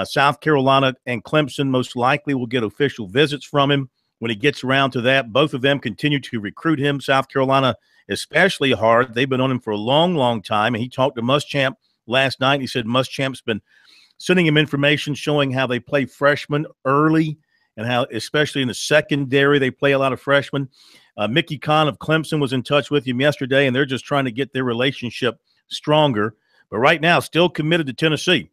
South Carolina and Clemson most likely will get official visits from him when he gets around to that. Both of them continue to recruit him. South Carolina especially hard. They've been on him for a long, long time. And he talked to Muschamp last night. He said Muschamp's been sending him information showing how they play freshmen early and how, especially in the secondary, they play a lot of freshmen. Mickey Kahn of Clemson was in touch with him yesterday, and they're just trying to get their relationship stronger. But right now, still committed to Tennessee.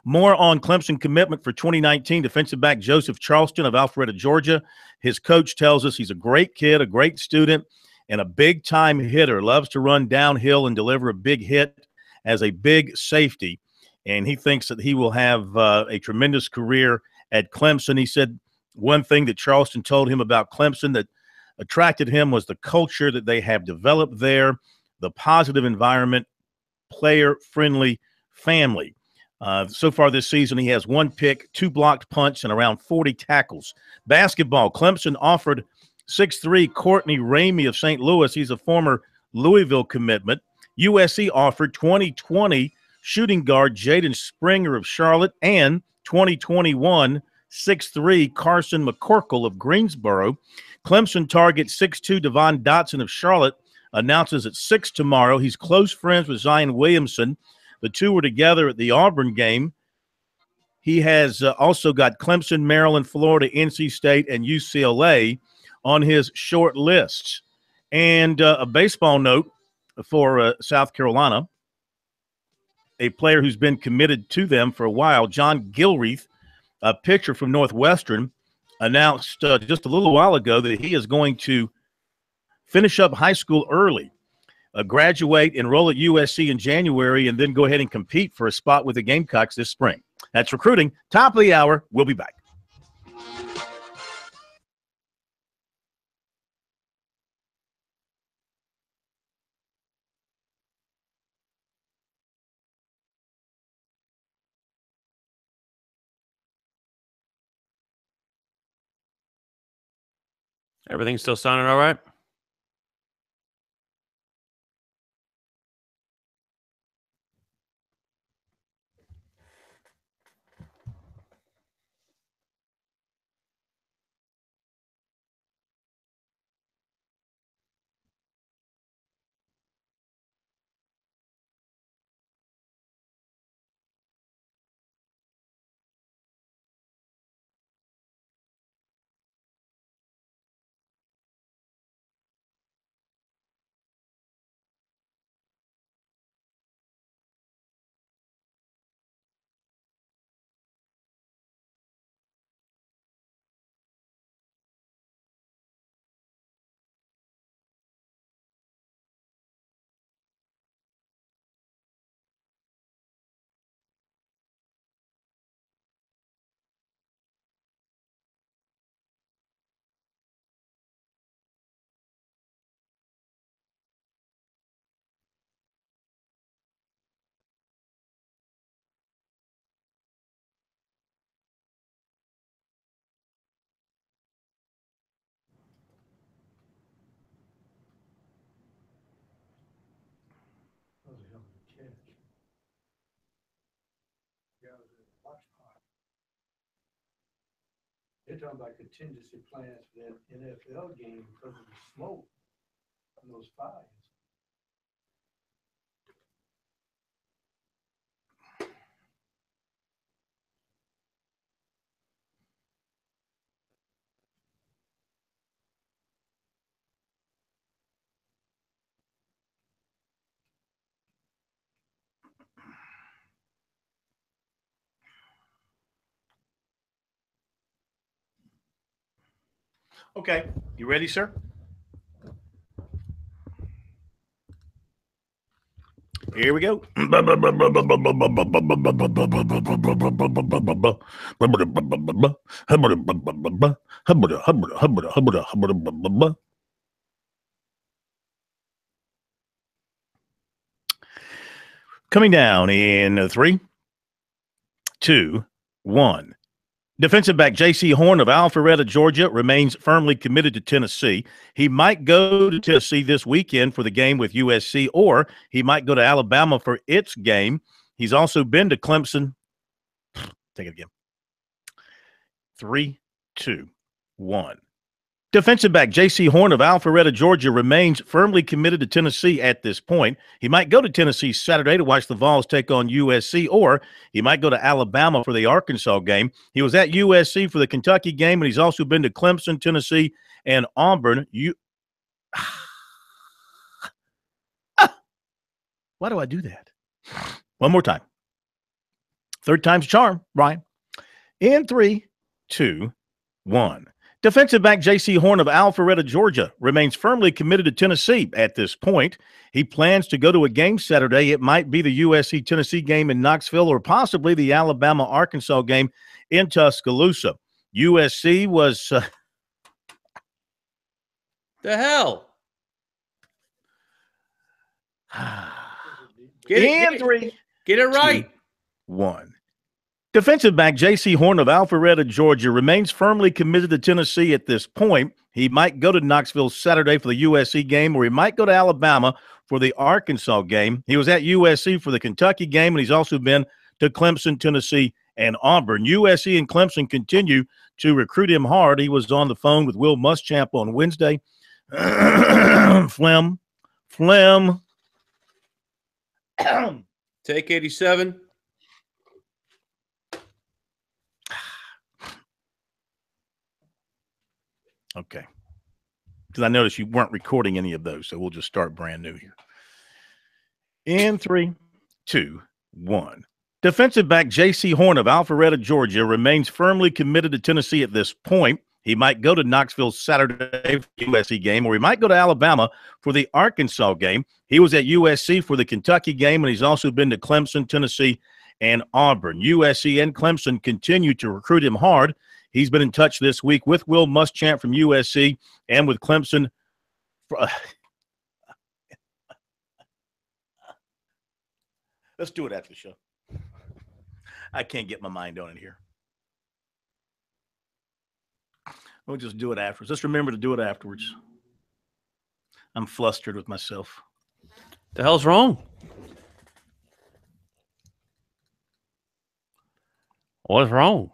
More on Clemson commitment for 2019, defensive back Joseph Charleston of Alpharetta, Georgia. His coach tells us he's a great kid, a great student, and a big-time hitter. Loves to run downhill and deliver a big hit as a big safety. And he thinks that he will have a tremendous career at Clemson. He said one thing that Charleston told him about Clemson that attracted him was the culture that they have developed there, the positive environment, player-friendly family. So far this season, he has 1 pick, 2 blocked punts, and around 40 tackles. Basketball, Clemson offered 6'3" Courtney Ramey of St. Louis. He's a former Louisville commitment. USC offered 2020 shooting guard Jaden Springer of Charlotte and 2021 6'3" Carson McCorkle of Greensboro. Clemson targets 6'2" Devon Dotson of Charlotte, announces at 6 tomorrow. He's close friends with Zion Williamson. The two were together at the Auburn game. He has also got Clemson, Maryland, Florida, NC State, and UCLA on his short list. And a baseball note for South Carolina, a player who's been committed to them for a while, John Gilreath, a pitcher from Northwestern, announced just a little while ago that he is going to finish up high school early, graduate, enroll at USC in January, and then go ahead and compete for a spot with the Gamecocks this spring. That's recruiting. Top of the hour. We'll be back. Everything's still sounding all right? They're talking about contingency plans for that NFL game because of the smoke from those fires. Okay, you ready, sir? Here we go. Coming down in 3, 2, 1. Defensive back J.C. Horn of Alpharetta, Georgia, remains firmly committed to Tennessee. He might go to Tennessee this weekend for the game with USC, or he might go to Alabama for its game. He's also been to Clemson. Take it again. 3, 2, 1. Defensive back J.C. Horn of Alpharetta, Georgia, remains firmly committed to Tennessee at this point. He might go to Tennessee Saturday to watch the Vols take on USC, or he might go to Alabama for the Arkansas game. He was at USC for the Kentucky game, and he's also been to Clemson, Tennessee, and Auburn. Why do I do that? One more time. Third time's charm, Ryan. In 3, 2, 1. Defensive back J.C. Horn of Alpharetta, Georgia, remains firmly committed to Tennessee at this point. He plans to go to a game Saturday. It might be the USC-Tennessee game in Knoxville or possibly the Alabama-Arkansas game in Tuscaloosa. USC was... The hell? Get it right. 2, 1. Defensive back J.C. Horn of Alpharetta, Georgia, remains firmly committed to Tennessee at this point. He might go to Knoxville Saturday for the USC game, or he might go to Alabama for the Arkansas game. He was at USC for the Kentucky game, and he's also been to Clemson, Tennessee, and Auburn. USC and Clemson continue to recruit him hard. He was on the phone with Will Muschamp on Wednesday. Phlegm. Take 87. Okay. Because I noticed you weren't recording any of those, so we'll just start brand new here. In 3, 2, 1. Defensive back J.C. Horn of Alpharetta, Georgia, remains firmly committed to Tennessee at this point. He might go to Knoxville Saturday for the USC game, or he might go to Alabama for the Arkansas game. He was at USC for the Kentucky game, and he's also been to Clemson, Tennessee, and Auburn. USC and Clemson continue to recruit him hard. He's been in touch this week with Will Muschamp from USC and with Clemson. Let's do it after the show. I can't get my mind on it here. We'll just do it afterwards. Let's remember to do it afterwards. I'm flustered with myself. The hell's wrong? What's wrong?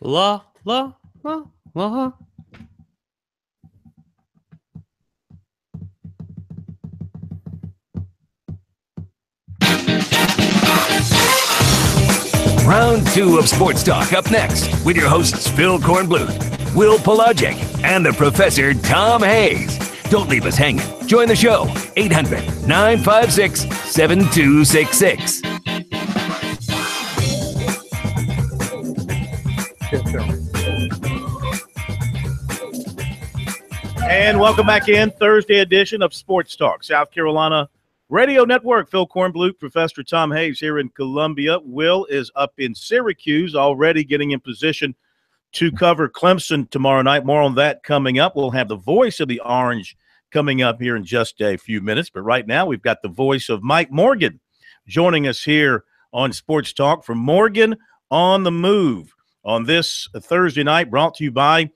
La la la la. Round 2 of Sports Talk up next with your hosts Phil Kornblut, Will Pelagic, and the Professor Tom Hayes. Don't leave us hanging. Join the show, 800-956-7266. And welcome back in Thursday edition of Sports Talk, South Carolina Radio Network. Phil Kornblut, Professor Tom Hayes here in Columbia. Will is up in Syracuse, already getting in position to cover Clemson tomorrow night. More on that coming up. We'll have the voice of the Orange coming up here in just a few minutes. But right now, we've got the voice of Mike Morgan joining us here on Sports Talk from Morgan on the Move on this Thursday night, brought to you by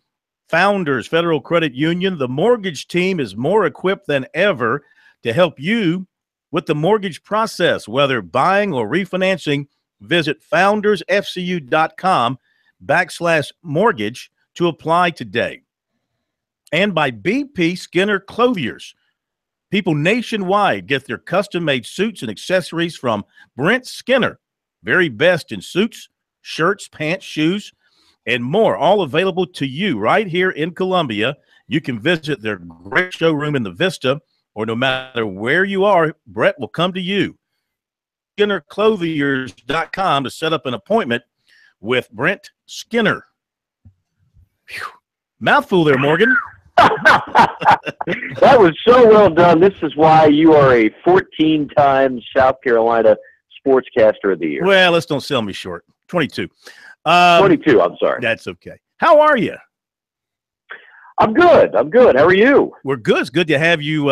Founders Federal Credit Union. The mortgage team is more equipped than ever to help you with the mortgage process, whether buying or refinancing. Visit foundersfcu.com/mortgage to apply today. And by BP Skinner Clothiers. People nationwide get their custom-made suits and accessories from Brent Skinner. Very best in suits, shirts, pants, shoes, and more, all available to you right here in Columbia. You can visit their great showroom in the Vista, or no matter where you are, Brett will come to you. SkinnerClothiers.com to set up an appointment with Brent Skinner. Whew. Mouthful there, Morgan. That was so well done. This is why you are a 14-time South Carolina Sportscaster of the Year. Well, let's don't sell me short. 22. 22, I'm sorry. That's okay. How are you? I'm good. I'm good. How are you? We're good. It's good to have you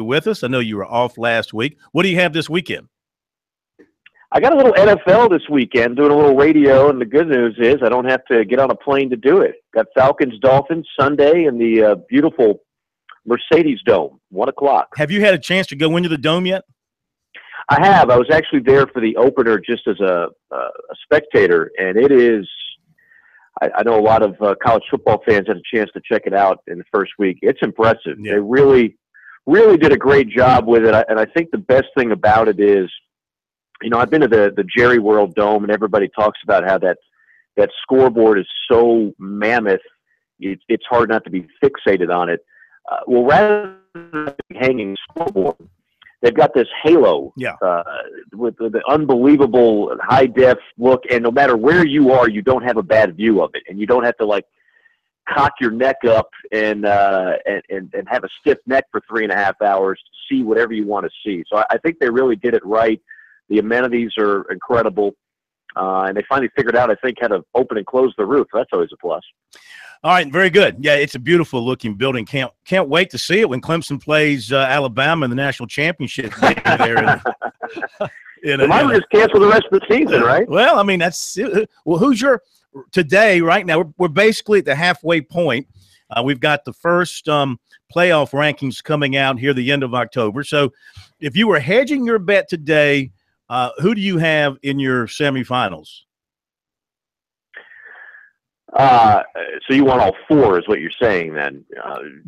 with us. I know you were off last week. What do you have this weekend? I got a little NFL this weekend, doing a little radio, and the good news is I don't have to get on a plane to do it. Got Falcons-Dolphins Sunday in the beautiful Mercedes Dome, 1 o'clock. Have you had a chance to go into the Dome yet? I have. I was actually there for the opener just as a spectator, and it is. I know a lot of college football fans had a chance to check it out in the first week. It's impressive. Yeah. They really did a great job with it, and I think the best thing about it is, you know, I've been to the Jerry World Dome, and everybody talks about how that scoreboard is so mammoth, it's hard not to be fixated on it. Well, rather than hanging scoreboard, they've got this halo with the unbelievable high-def look, and no matter where you are, you don't have a bad view of it, and you don't have to, like, cock your neck up and have a stiff neck for 3.5 hours to see whatever you want to see. So I think they really did it right. The amenities are incredible, and they finally figured out, I think, how to open and close the roof. That's always a plus. All right, very good. Yeah, it's a beautiful looking building. Can't wait to see it when Clemson plays Alabama in the national championship game there. They might just cancel the rest of the season, right? Well, I mean, that's well. Who's your today? Right now, we're basically at the halfway point. We've got the first playoff rankings coming out here the end of October. So, if you were hedging your bet today, who do you have in your semifinals? So you want all four, is what you're saying, then?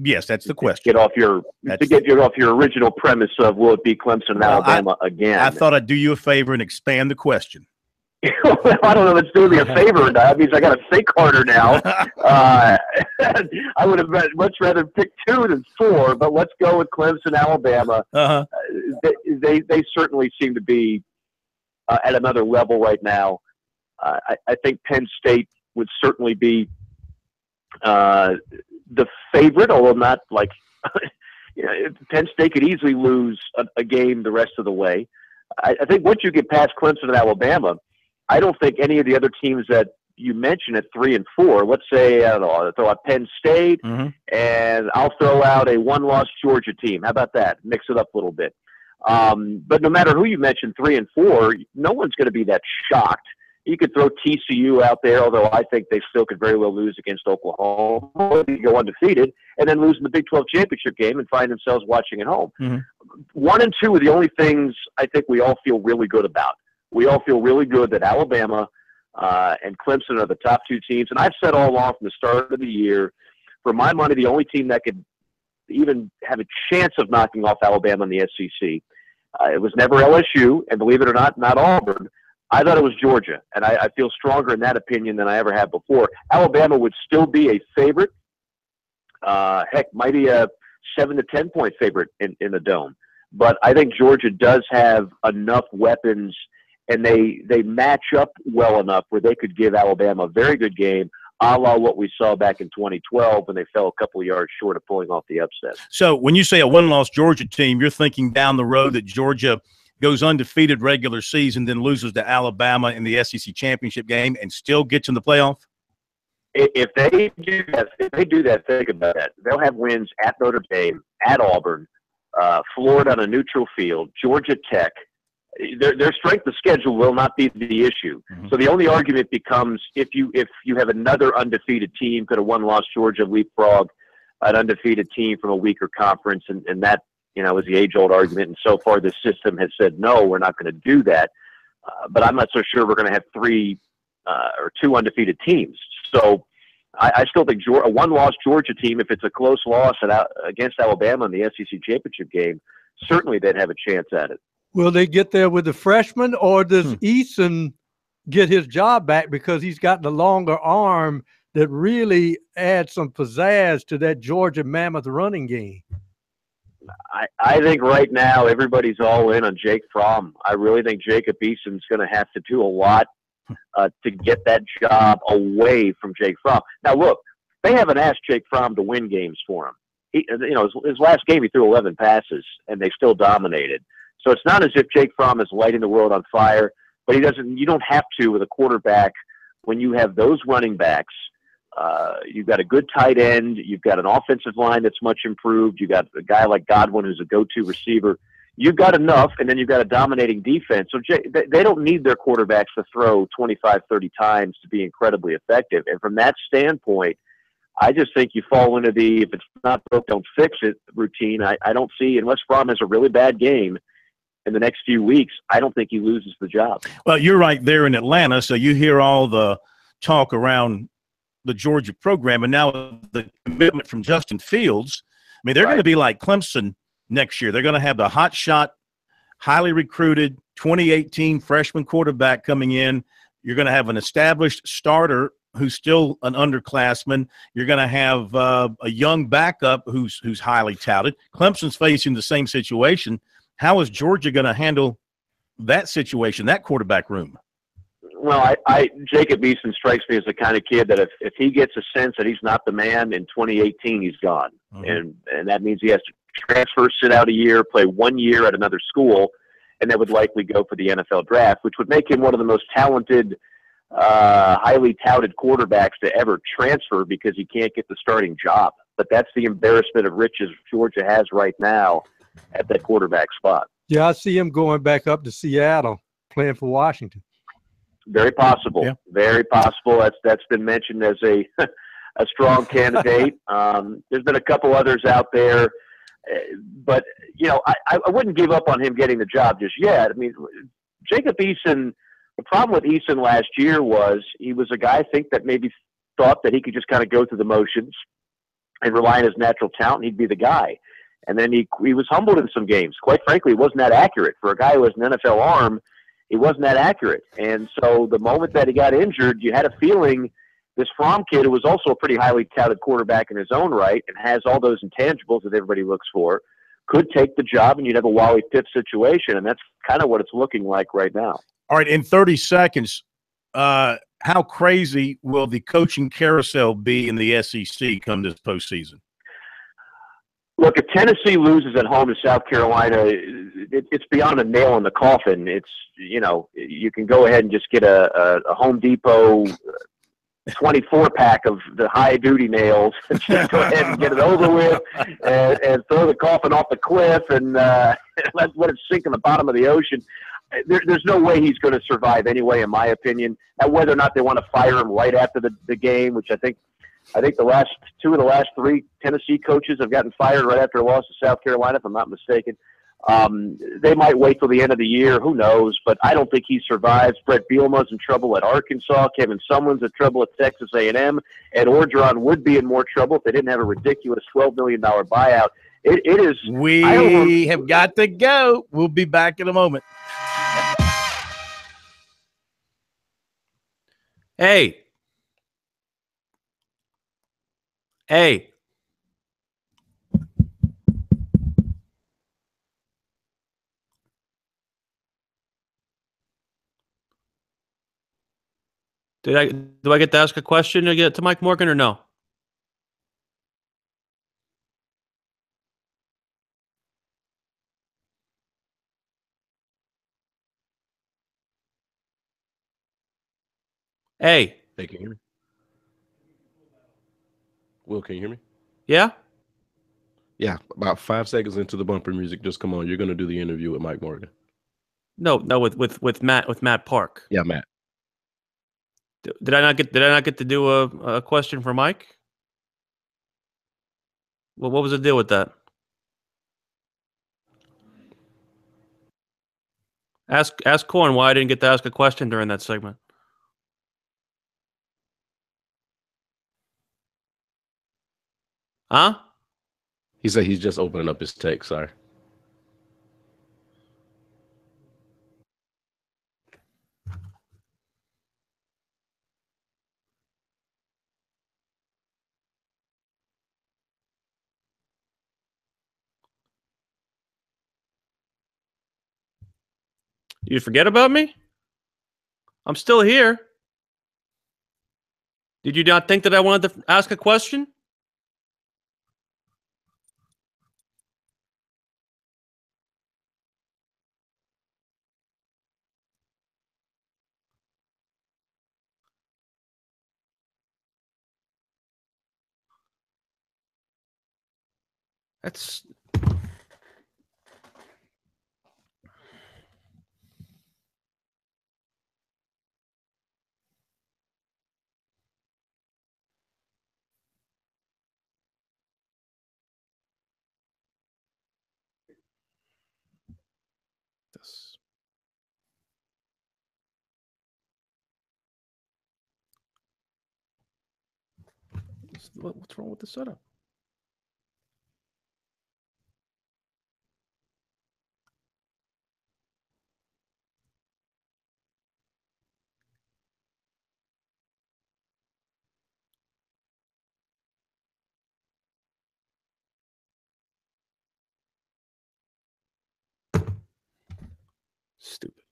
Yes, that's the question. Get off your original premise of will it be Clemson and Alabama again? I thought I'd do you a favor and expand the question. Well, I don't know if it's doing me a favor or not. That means I got to think harder now. I would have much rather picked 2 than 4, but let's go with Clemson, Alabama. They certainly seem to be at another level right now. I think Penn State would certainly be the favorite, although not like Penn State could easily lose a game the rest of the way. I think once you get past Clemson and Alabama, I don't think any of the other teams that you mentioned at 3 and 4, let's say, I don't know, I'll throw out Penn State, and I'll throw out a 1-loss Georgia team. How about that? Mix it up a little bit. But no matter who you mention, 3 and 4, no one's going to be that shocked. You could throw TCU out there, although I think they still could very well lose against Oklahoma. Or they could go undefeated and then lose in the Big 12 championship game and find themselves watching at home. 1 and 2 are the only things I think we all feel really good about. We all feel really good that Alabama and Clemson are the top 2 teams. And I've said all along from the start of the year, for my money, the only team that could even have a chance of knocking off Alabama in the SEC, it was never LSU, and believe it or not Auburn. I thought it was Georgia, and I feel stronger in that opinion than I ever have before. Alabama would still be a favorite. Heck, might be a 7 to 10 point favorite in the Dome. But I think Georgia does have enough weapons, and they match up well enough where they could give Alabama a very good game, a la what we saw back in 2012 when they fell a couple of yards short of pulling off the upset. So when you say a 1-loss Georgia team, you're thinking down the road that Georgia goes undefeated regular season, then loses to Alabama in the SEC championship game and still gets in the playoff? If they do that, think about that. They'll have wins at Notre Dame, at Auburn, Florida on a neutral field, Georgia Tech. Their strength of schedule will not be the issue. So the only argument becomes if you have another undefeated team, could a 1-loss Georgia leapfrog an undefeated team from a weaker conference, and that is the age-old argument. And so far, the system has said no, we're not going to do that. But I'm not so sure we're going to have 3 or 2 undefeated teams. So I still think a 1-loss Georgia team, if it's a close loss against Alabama in the SEC championship game, certainly they'd have a chance at it. Will they get there with the freshman, or does Eason get his job back because he's got the longer arm that really adds some pizzazz to that Georgia Mammoth running game? I think right now everybody's all in on Jake Fromm. I really think Jacob Eason's going to have to do a lot to get that job away from Jake Fromm. Now, look, they haven't asked Jake Fromm to win games for him. His last game he threw 11 passes, and they still dominated. So it's not as if Jake Fromm is lighting the world on fire, but you don't have to with a quarterback when you have those running backs. You've got a good tight end. You've got an offensive line that's much improved. You've got a guy like Godwin who's a go-to receiver. You've got enough, and then you've got a dominating defense. So they don't need their quarterbacks to throw 25, 30 times to be incredibly effective. And from that standpoint, I just think you fall into the if it's not broke, don't fix it routine. I don't see, unless Fromm has a really bad game in the next few weeks, I don't think he loses the job. Well, you're right there in Atlanta, so you hear all the talk around the Georgia program, and now the commitment from Justin Fields. I mean, they're going to be like Clemson next year. They're going to have the hot shot, highly recruited 2018 freshman quarterback coming in. You're going to have an established starter who's still an underclassman. You're going to have a young backup who's highly touted. Clemson's facing the same situation. How is Georgia going to handle that situation, that quarterback room? Well, Jacob Eason strikes me as the kind of kid that if he gets a sense that he's not the man in 2018, he's gone. And that means he has to transfer, sit out a year, play 1 year at another school, and then would likely go for the NFL draft, which would make him one of the most talented, highly touted quarterbacks to ever transfer because he can't get the starting job. But that's the embarrassment of riches Georgia has right now at that quarterback spot. Yeah, I see him going back up to Seattle, playing for Washington. Very possible. Yeah. Very possible. That's been mentioned as a strong candidate. There's been a couple others out there, but I wouldn't give up on him getting the job just yet. I mean, Jacob Eason. The problem with Eason last year was he was a guy I think that maybe thought that he could just kind of go through the motions and rely on his natural talent, and he'd be the guy. And then he was humbled in some games. Quite frankly, he wasn't that accurate for a guy who has an NFL arm. He wasn't that accurate. And so the moment that he got injured, you had a feeling this Fromm kid, who was also a pretty highly touted quarterback in his own right and has all those intangibles that everybody looks for, could take the job and you'd have a Wally Pipp situation. And that's kind of what it's looking like right now. All right, in 30 seconds, how crazy will the coaching carousel be in the SEC come this postseason? Look, if Tennessee loses at home to South Carolina, it's beyond a nail in the coffin. It's, you can go ahead and just get a Home Depot 24-pack of the high-duty nails and just go ahead and get it over with and throw the coffin off the cliff and let it sink in the bottom of the ocean. There's no way he's going to survive anyway, in my opinion. Now, whether or not they want to fire him right after the game, which I think the last two of the last three Tennessee coaches have gotten fired right after a loss to South Carolina, if I'm not mistaken. They might wait till the end of the year. Who knows? But I don't think he survives. Brett Bielema's in trouble at Arkansas. Kevin Sumlin's in trouble at Texas A&M. Ed Orgeron would be in more trouble if they didn't have a ridiculous $12 million buyout. It is. We have got to go. We'll be back in a moment. Hey. Do I get to ask a question to Mike Morgan or no? Hey, Can you hear me? Will, can you hear me? Yeah? Yeah, about 5 seconds into the bumper music, just come on. You're going to do the interview with Mike Morgan. No, with Matt Park. Yeah, Matt. Did I not get to do a question for Mike? Well, what was the deal with that? Ask Corn why I didn't get to ask a question during that segment. Huh? He said he's just opening up his text. Sorry. You forget about me? I'm still here. Did you not think that I wanted to ask a question? That's this. What's wrong with the setup? Stupid.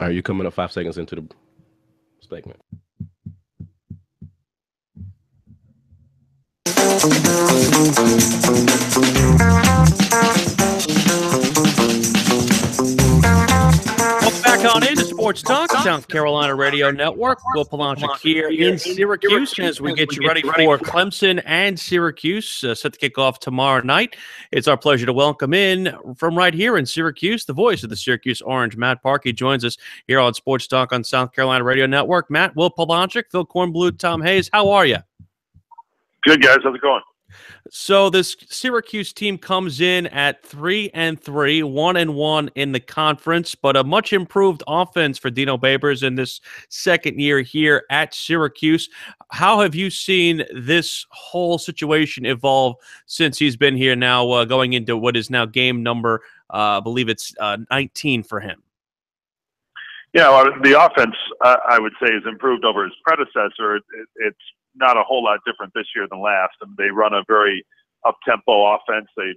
All right, you coming up 5 seconds into the segment. Welcome back on into Sports Talk, South Carolina Radio Network. Will Palanchik here in Syracuse as we get you ready for Clemson and Syracuse set to kick off tomorrow night. It's our pleasure to welcome in from right here in Syracuse, the voice of the Syracuse Orange, Matt Parkey, joins us here on Sports Talk on South Carolina Radio Network. Matt, Will Palanchik, Phil Kornblut, Tom Hayes, how are you? Good, guys. How's it going? So this Syracuse team comes in at 3-3, 1-1 in the conference, but a much improved offense for Dino Babers in this second year here at Syracuse. How have you seen this whole situation evolve since he's been here now, going into what is now game number, I believe it's 19 for him? Yeah, well, the offense, I would say, has improved over his predecessor. It's not a whole lot different this year than last, and they run a very up-tempo offense. They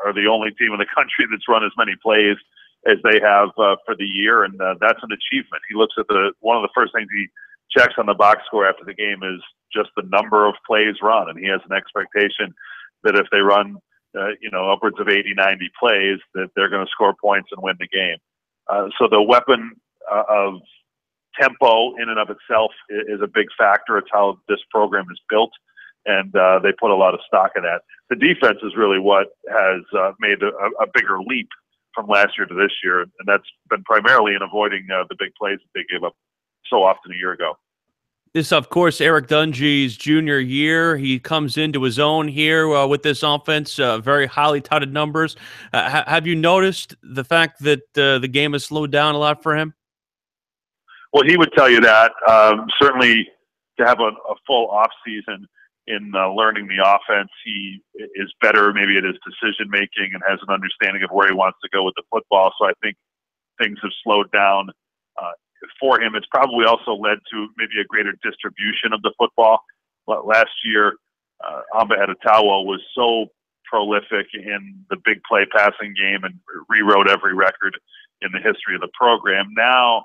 are the only team in the country that's run as many plays as they have for the year, and that's an achievement. He looks at one of the first things he checks on the box score after the game is just the number of plays run, and he has an expectation that if they run upwards of 80, 90 plays, that they're going to score points and win the game. So the weapon of tempo in and of itself is a big factor. It's how this program is built, and they put a lot of stock in that. The defense is really what has made a bigger leap from last year to this year, and that's been primarily in avoiding the big plays that they gave up so often a year ago. This, of course, Eric Dungy's junior year. He comes into his own here with this offense, very highly touted numbers. Have you noticed the fact that the game has slowed down a lot for him? Well, he would tell you that. Certainly, to have a full off season in learning the offense, he is better maybe at his decision making and has an understanding of where he wants to go with the football. So I think things have slowed down for him. It's probably also led to maybe a greater distribution of the football. Last year, Amba Adetawa was so prolific in the big play passing game and rewrote every record in the history of the program. Now,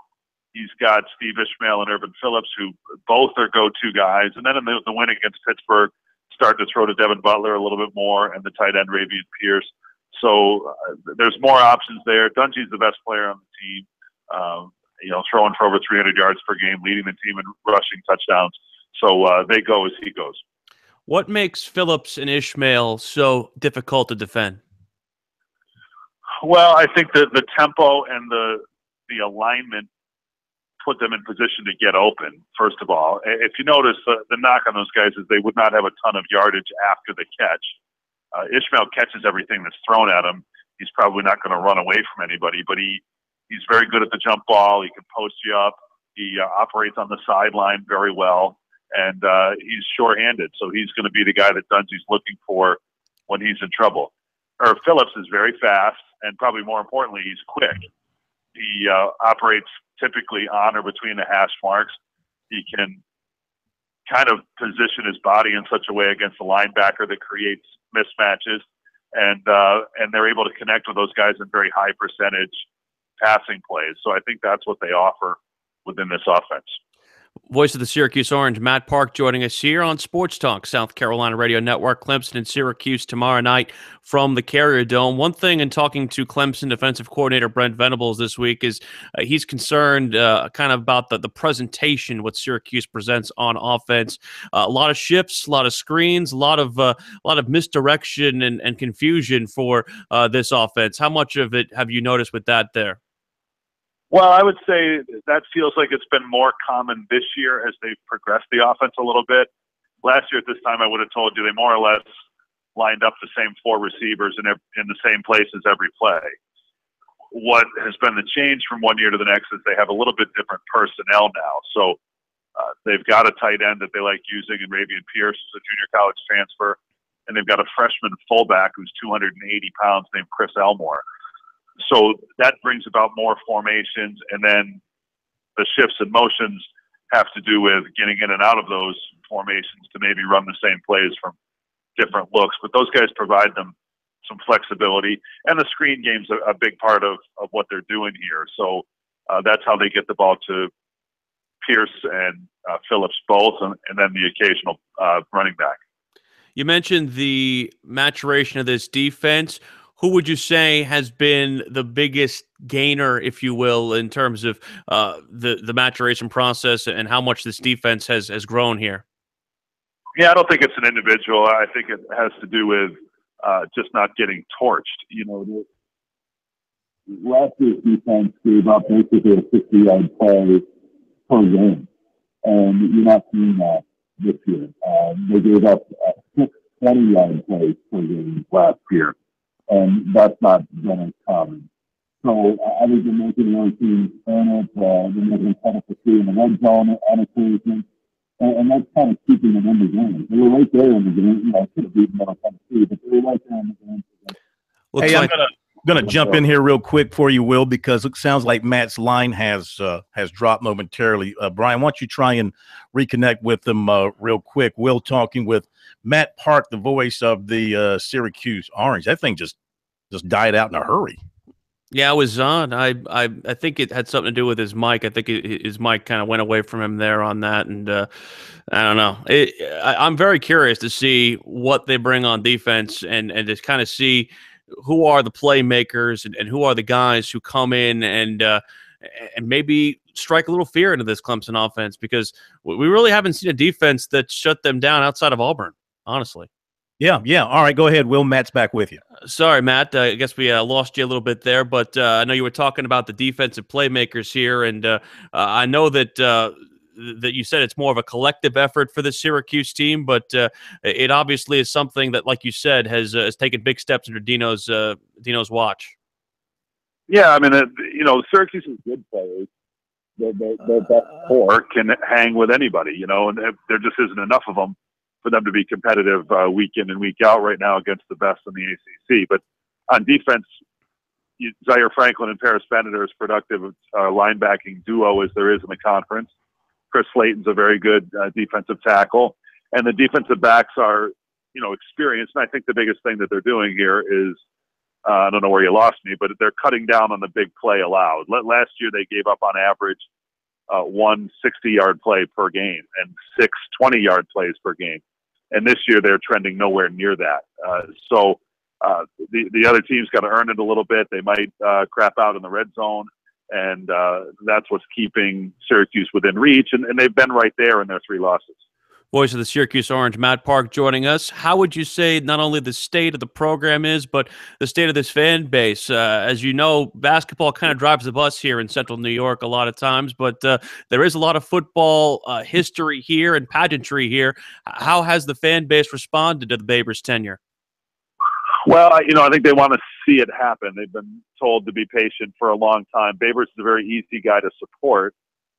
he's got Steve Ishmael and Urban Phillips, who both are go-to guys. And then in the win against Pittsburgh, started to throw to Devin Butler a little bit more and the tight end Ravian Pierce. So there's more options there. Dungy's the best player on the team, throwing for over 300 yards per game, leading the team in rushing touchdowns. So they go as he goes. What makes Phillips and Ishmael so difficult to defend? Well, I think that the tempo and the alignment put them in position to get open, first of all. If you notice, the knock on those guys is they would not have a ton of yardage after the catch. Ishmael catches everything that's thrown at him. He's probably not going to run away from anybody, but he's very good at the jump ball. He can post you up. He operates on the sideline very well, and he's sure-handed. So he's going to be the guy that Dungy's looking for when he's in trouble. Phillips is very fast, and probably more importantly, he's quick. He operates typically on or between the hash marks. He can kind of position his body in such a way against the linebacker that creates mismatches, and they're able to connect with those guys in very high percentage passing plays. So I think that's what they offer within this offense. Voice of the Syracuse Orange, Matt Park, joining us here on Sports Talk, South Carolina Radio Network. Clemson and Syracuse tomorrow night from the Carrier Dome. One thing in talking to Clemson defensive coordinator Brent Venables this week is he's concerned kind of about the presentation, what Syracuse presents on offense. A lot of shifts, a lot of screens, a lot of misdirection and confusion for this offense. How much of it have you noticed with that there? Well, I would say that feels like it's been more common this year as they've progressed the offense a little bit. Last year at this time, I would have told you they more or less lined up the same four receivers in the same places every play. What has been the change from one year to the next is they have a little bit different personnel now. So they've got a tight end that they like using in Ravian Pierce, who's a junior college transfer, and they've got a freshman fullback who's 280 pounds named Chris Elmore. So that brings about more formations, and then the shifts and motions have to do with getting in and out of those formations to maybe run the same plays from different looks. But those guys provide them some flexibility, and the screen game's a big part of what they're doing here. So that's how they get the ball to Pierce and Phillips both, and then the occasional running back. You mentioned the maturation of this defense. Who would you say has been the biggest gainer, if you will, in terms of the maturation process and how much this defense has grown here? Yeah, I don't think it's an individual. I think it has to do with just not getting torched. You know, last year's defense gave up basically a 60-yard play per game, and you're not seeing that this year. They gave up 6 20-yard plays per game last year. And that's not been as common. So I think they're making their teams earn it. They're making it tough to see in the red zone on occasion. And that's kind of keeping them in the game. They were right there in the game. You know, I could have beaten Middle Tennessee, but they were right there in the game. Hey, I'm gonna jump in here real quick for you, Will, because it sounds like Matt's line has dropped momentarily. Brian, why don't you try and reconnect with them real quick? Will talking with Matt Park, the voice of the Syracuse Orange. That thing just died out in a hurry. Yeah, I was on. I think it had something to do with his mic. I think his mic kind of went away from him there on that, and I don't know. I'm very curious to see what they bring on defense and to kind of see who are the playmakers and who are the guys who come in and maybe strike a little fear into this Clemson offense, because we really haven't seen a defense that shut them down outside of Auburn, honestly. Yeah. All right, go ahead, Will. Matt's back with you. Sorry, Matt. I guess we lost you a little bit there, but I know you were talking about the defensive playmakers here, and I know that that you said it's more of a collective effort for the Syracuse team, but it obviously is something that, like you said, has taken big steps under Dino's watch. Yeah, I mean, Syracuse is good players. Their best core can hang with anybody, you know, and there just isn't enough of them for them to be competitive week in and week out right now against the best in the ACC. But on defense, Zaire Franklin and Paris Bennett are as productive linebacking duo as there is in the conference. Chris Slayton's a very good defensive tackle, and the defensive backs are, experienced. And I think the biggest thing that they're doing here is, I don't know where you lost me, but they're cutting down on the big play allowed. Last year they gave up on average 1 60-yard play per game and 6 20-yard plays per game. And this year they're trending nowhere near that. So the other team's got to earn it a little bit. They might crap out in the red zone, and that's what's keeping Syracuse within reach. And they've been right there in their 3 losses. Voice of the Syracuse Orange, Matt Park, joining us. How would you say not only the state of the program is, but the state of this fan base? As you know, basketball kind of drives the bus here in Central New York a lot of times, but there is a lot of football history here and pageantry here. How has the fan base responded to the Babers tenure? Well, I think they want to see it happen. They've been told to be patient for a long time. Babers is a very easy guy to support.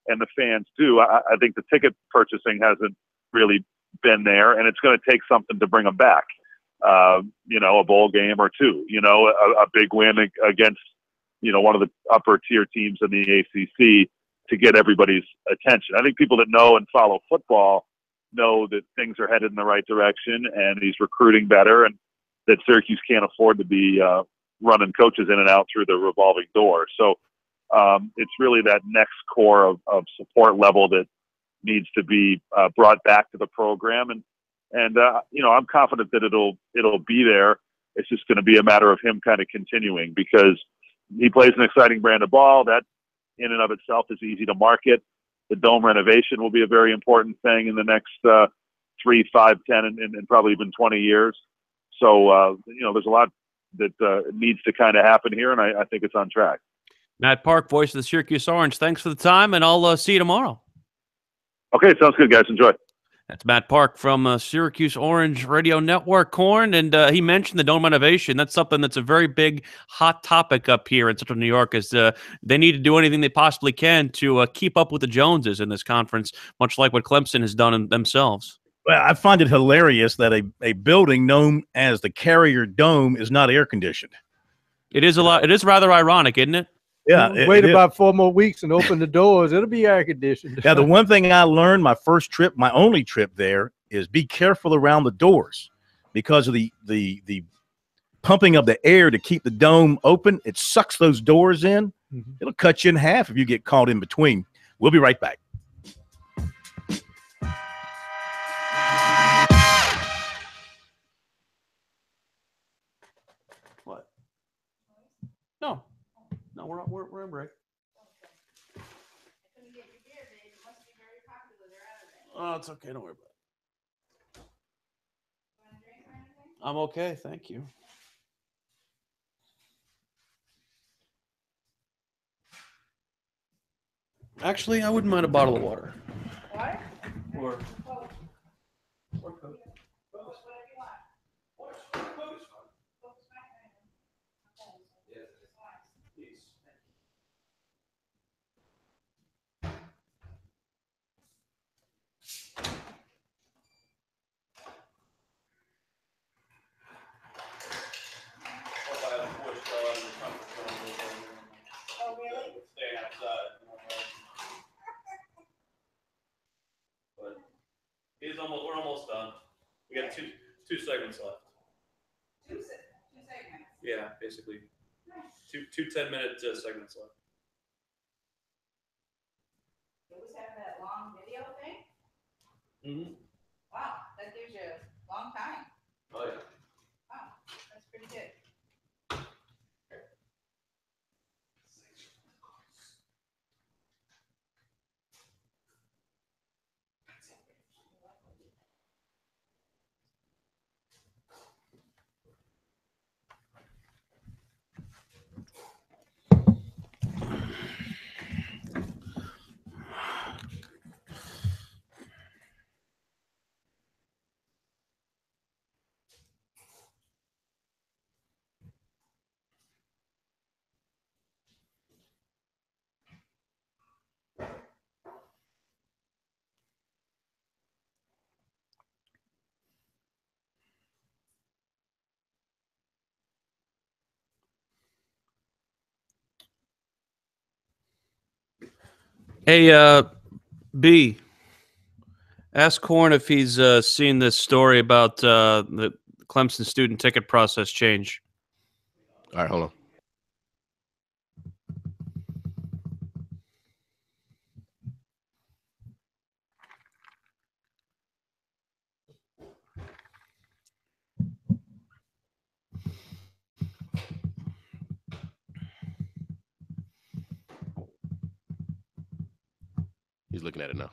and the fans do. I think the ticket purchasing hasn't really been there, and it's going to take something to bring them back. You know, a bowl game or two, you know, a big win against, you know, one of the upper tier teams in the ACC to get everybody's attention. I think people that know and follow football know that things are headed in the right direction and he's recruiting better, and that Syracuse can't afford to be running coaches in and out through the revolving door. So it's really that next core of support level that needs to be brought back to the program. And you know, I'm confident that it'll be there. It's just going to be a matter of him kind of continuing, because he plays an exciting brand of ball that in and of itself is easy to market. The dome renovation will be a very important thing in the next 3, 5, 10, and probably even 20 years. So, you know, there's a lot that needs to kind of happen here, and I think it's on track. Matt Park, voice of the Syracuse Orange. Thanks for the time, and I'll see you tomorrow. Okay, sounds good, guys. Enjoy. That's Matt Park from Syracuse Orange Radio Network, Corn, and he mentioned the dome renovation. That's something that's a very big, hot topic up here in Central New York, as they need to do anything they possibly can to keep up with the Joneses in this conference, much like what Clemson has done themselves. Well, I find it hilarious that a building known as the Carrier Dome is not air conditioned. It is It is rather ironic, isn't it? Yeah. Wait about 4 more weeks and open the doors. It'll be air conditioned. Now, the one thing I learned my first trip, my only trip there, is be careful around the doors because of the pumping of the air to keep the dome open. It sucks those doors in. Mm-hmm. It'll cut you in half if you get caught in between. We'll be right back. What? No. No, we're in break. Oh, it's okay. Don't worry about it. I'm okay. Thank you. Actually, I wouldn't mind a bottle of water. What? Or Oh, really? staying outside. But we're almost done. We got two segments left. Two segments. Yeah, basically. Two 10-minute segments left. You always have that long video thing? Mm-hmm. Wow, that gives you a long time. Oh, yeah. Wow, that's pretty good. Hey, B, ask Corn if he's seen this story about the Clemson student ticket process change. All right, hold on. He's looking at it now.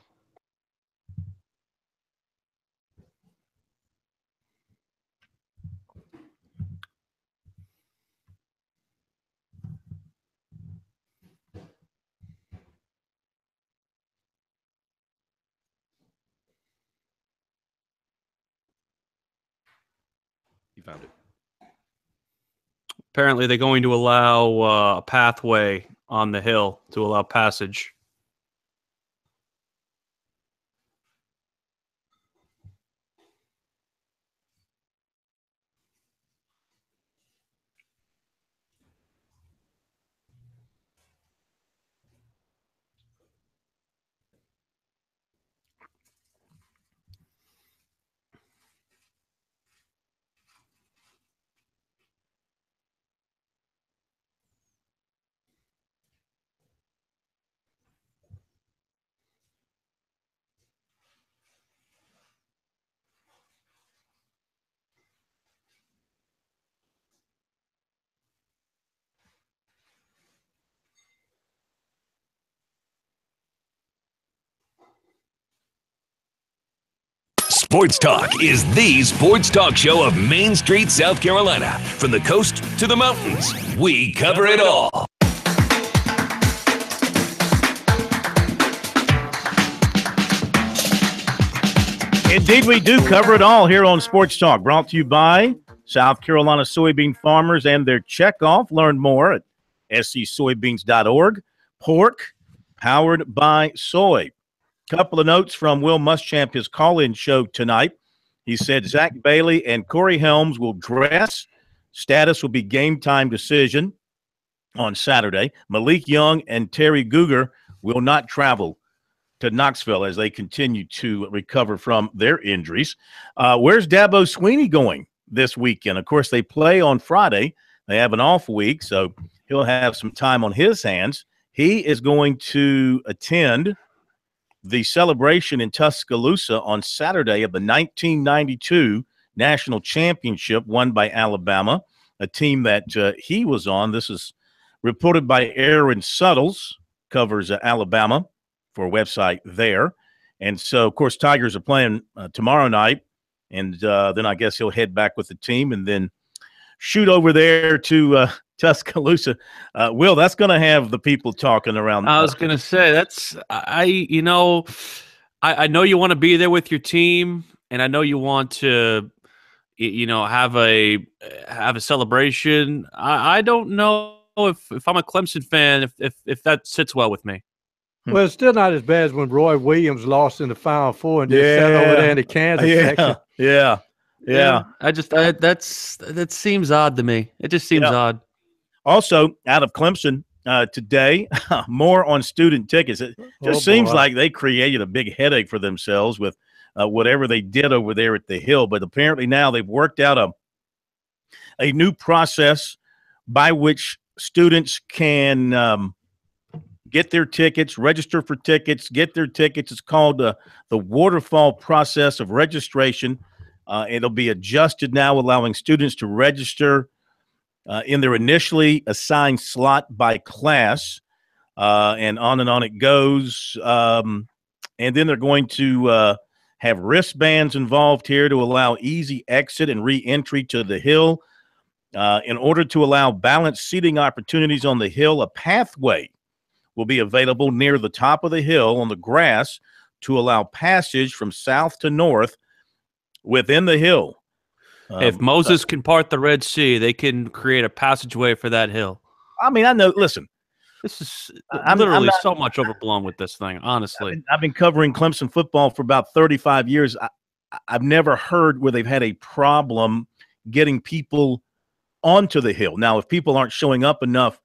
He found it. Apparently, they're going to allow a pathway on the hill to allow passage. Sports Talk is the sports talk show of Main Street, South Carolina. From the coast to the mountains, we cover it all. Indeed, we do cover it all here on Sports Talk, brought to you by South Carolina soybean farmers and their checkoff. Learn more at scsoybeans.org. Pork, powered by soy. Couple of notes from Will Muschamp, his call-in show tonight. He said Zach Bailey and Corey Helms will dress. Status will be game time decision on Saturday. Malik Young and Terry Guger will not travel to Knoxville as they continue to recover from their injuries. Where's Dabo Swinney going this weekend? Of course, they play on Friday. They have an off week, so he'll have some time on his hands. He is going to attend the celebration in Tuscaloosa on Saturday of the 1992 National Championship won by Alabama, a team that he was on. This is reported by Aaron Suttles, covers Alabama for a website there. And so, of course, Tigers are playing tomorrow night, and then I guess he'll head back with the team and then shoot over there to Tuscaloosa. Will, that's going to have the people talking around. I was going to say I know you want to be there with your team, and I know you want to, have a celebration. I don't know if I'm a Clemson fan, if that sits well with me. Well, it's still not as bad as when Roy Williams lost in the Final Four and just sat over there in the Kansas section. Yeah. That seems odd to me. It just seems odd. Also, out of Clemson today, more on student tickets. It just seems like they created a big headache for themselves with whatever they did over there at the Hill. But apparently now they've worked out a new process by which students can get their tickets, register for tickets, get their tickets. It's called the waterfall process of registration. It'll be adjusted now, allowing students to register in their initially assigned slot by class, and on it goes. And then they're going to have wristbands involved here to allow easy exit and re-entry to the Hill. In order to allow balanced seating opportunities on the Hill, a pathway will be available near the top of the hill on the grass to allow passage from south to north within the hill. If Moses can part the Red Sea, they can create a passageway for that hill. I mean, I know. Listen, this is literally so much overblown with this thing, honestly. I've been covering Clemson football for about 35 years. I've never heard where they've had a problem getting people onto the hill. Now, if people aren't showing up enough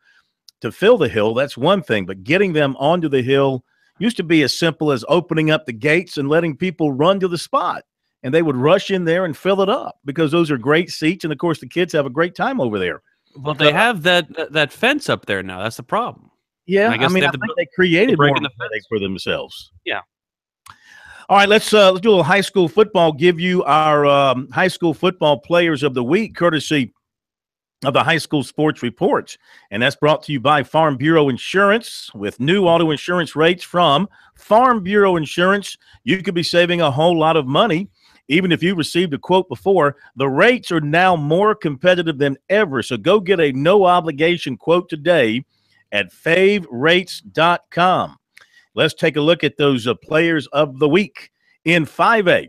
to fill the hill, that's one thing. But getting them onto the hill used to be as simple as opening up the gates and letting people run to the spot. And they would rush in there and fill it up because those are great seats. And, of course, the kids have a great time over there. Well, they have that fence up there now. That's the problem. Yeah, I think they created more for themselves. Yeah. All right, let's do a little high school football. Give you our high school football players of the week, courtesy of the High School Sports Reports. And that's brought to you by Farm Bureau Insurance. With new auto insurance rates from Farm Bureau Insurance, you could be saving a whole lot of money. Even if you received a quote before, the rates are now more competitive than ever. So go get a no-obligation quote today at favrates.com. Let's take a look at those players of the week. In 5A,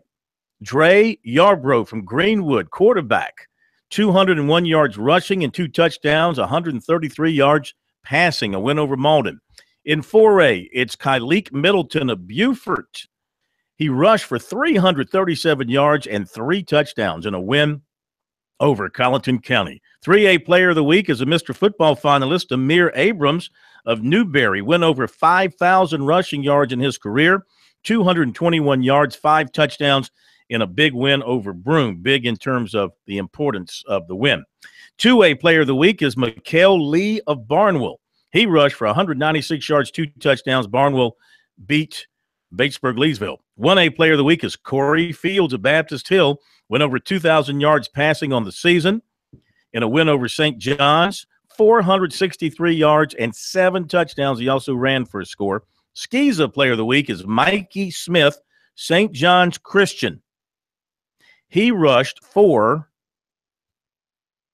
Dre Yarbrough from Greenwood, quarterback, 201 yards rushing and 2 touchdowns, 133 yards passing, a win over Malden. In 4A, it's Kyleek Middleton of Beaufort. He rushed for 337 yards and 3 touchdowns in a win over Colleton County. 3A Player of the Week is a Mr. Football finalist, Amir Abrams of Newberry. Went over 5,000 rushing yards in his career, 221 yards, 5 touchdowns in a big win over Broome. Big in terms of the importance of the win. 2A Player of the Week is Mikhail Lee of Barnwell. He rushed for 196 yards, 2 touchdowns. Barnwell beat Batesburg-Leesville. 1A Player of the Week is Corey Fields of Baptist Hill. Went over 2,000 yards passing on the season in a win over St. John's. 463 yards and 7 touchdowns. He also ran for a score. Skeeza Player of the Week is Mikey Smith, St. John's Christian. He rushed for,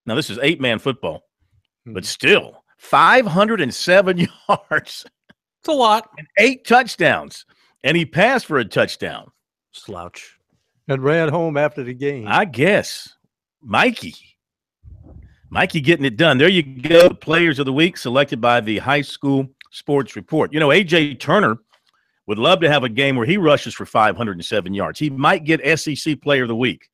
now this is 8-man football, but still 507 yards. It's a lot. And 8 touchdowns. And he passed for a touchdown. Slouch. And ran home after the game. I guess. Mikey getting it done. There you go. Players of the week selected by the High School Sports Report. You know, A.J. Turner would love to have a game where he rushes for 507 yards. He might get SEC Player of the Week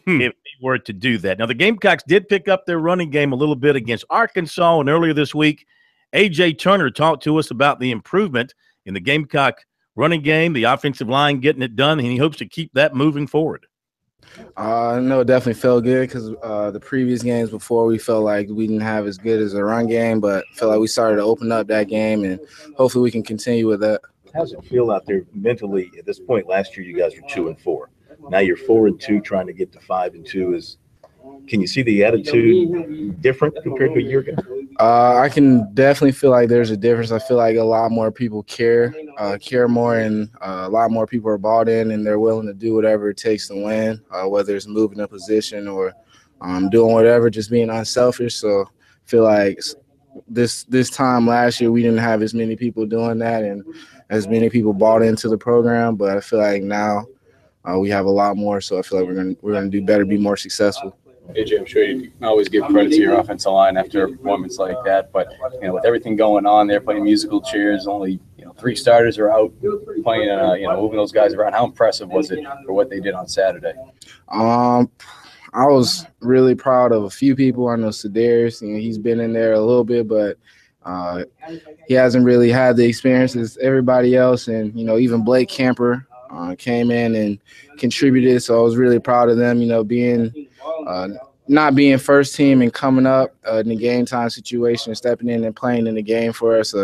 if he were to do that. Now, the Gamecocks did pick up their running game a little bit against Arkansas, and earlier this week, A.J. Turner talked to us about the improvement in the Gamecock running game, the offensive line getting it done, and he hopes to keep that moving forward. I know it definitely felt good because the previous games before we felt like we didn't have as good as a run game, but felt like we started to open up that game, and hopefully we can continue with that. How's it feel out there mentally at this point? Last year you guys were 2-4. Now you're 4-2, trying to get to 5-2. Can you see the attitude different compared to a year ago? I can definitely feel like there's a difference. I feel like a lot more people care more, and a lot more people are bought in, and they're willing to do whatever it takes to win, whether it's moving a position or doing whatever, just being unselfish. So I feel like this time last year we didn't have as many people doing that and as many people bought into the program, but I feel like now we have a lot more. So I feel like we're gonna do better, be more successful. AJ, I'm sure you can always give credit to your offensive line after performance like that, but with everything going on, they're playing musical chairs. Only 3 starters are out playing, moving those guys around. How impressive was it for what they did on Saturday? I was really proud of a few people. I know Sedarius, he's been in there a little bit, but he hasn't really had the experience as everybody else. And even Blake Camper came in and contributed, so I was really proud of them. Being not being first team and coming up in the game time situation, stepping in and playing in the game for us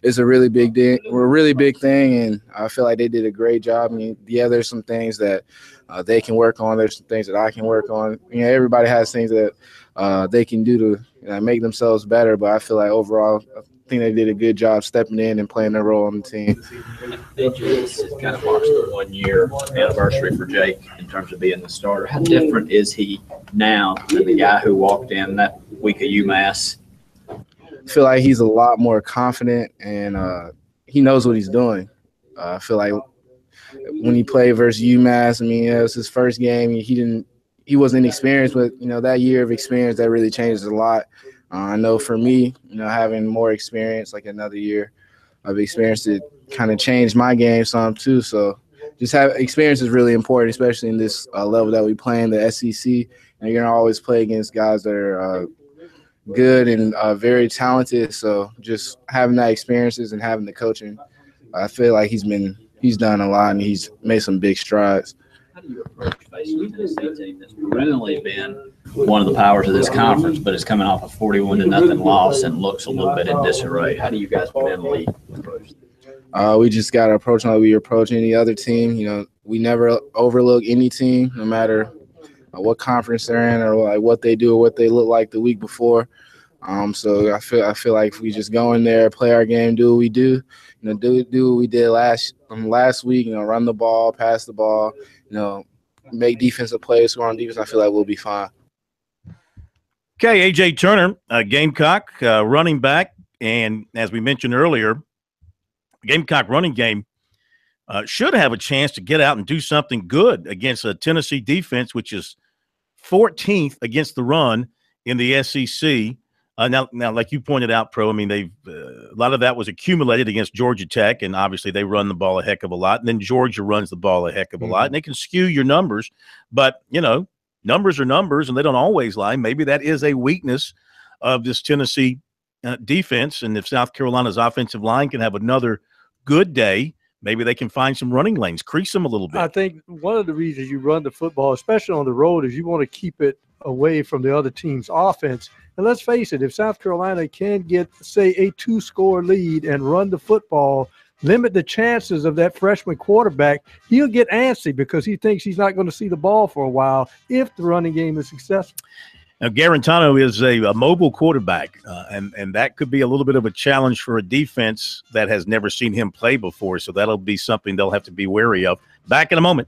is a really big thing. We're a really big thing, and I feel like they did a great job. There's some things that they can work on. There's some things that I can work on. Everybody has things that they can do to make themselves better, but I feel like overall, I think they did a good job stepping in and playing their role on the team. This kind of marks the 1-year anniversary for Jake in terms of being the starter. How different is he now than the guy who walked in that week of UMass? I feel like he's a lot more confident, and he knows what he's doing. I feel like when he played versus UMass, it was his first game. He wasn't experienced, but that year of experience that really changed a lot. I know for me, having more experience, like another year of experience, it kind of changed my game some too. So just have experience is really important, especially in this level that we play in the SEC. And you're going to always play against guys that are good and very talented. So just having that experiences and having the coaching, I feel like he's done a lot and he's made some big strides. How do you approach facing a Tennessee team that's perennially been one of the powers of this conference, but is coming off a 41-0 loss and looks a little bit in disarray? How do you guys mentally approach that? We just got to approach like we approach any other team. We never overlook any team, no matter what conference they're in or like what they do or what they look like the week before. So I feel like if we just go in there, play our game, do what we do, do what we did last week, run the ball, pass the ball, make defensive plays, score on defense, I feel like we'll be fine. Okay, A.J. Turner, Gamecock running back, and as we mentioned earlier, Gamecock running game should have a chance to get out and do something good against a Tennessee defense, which is 14th against the run in the SEC. Now, like you pointed out, Pro, they've a lot of that was accumulated against Georgia Tech, and obviously they run the ball a heck of a lot, and then Georgia runs the ball a heck of a lot, and they can skew your numbers, but, numbers are numbers, and they don't always lie. Maybe that is a weakness of this Tennessee defense, and if South Carolina's offensive line can have another good day, maybe they can find some running lanes, crease them a little bit. I think one of the reasons you run the football, especially on the road, is you want to keep it away from the other team's offense. And let's face it, if South Carolina can get, say, a 2-score lead and run the football, limit the chances of that freshman quarterback, he'll get antsy because he thinks he's not going to see the ball for a while if the running game is successful. Now, Garantano is a mobile quarterback, and that could be a little bit of a challenge for a defense that has never seen him play before, so that'll be something they'll have to be wary of. Back in a moment.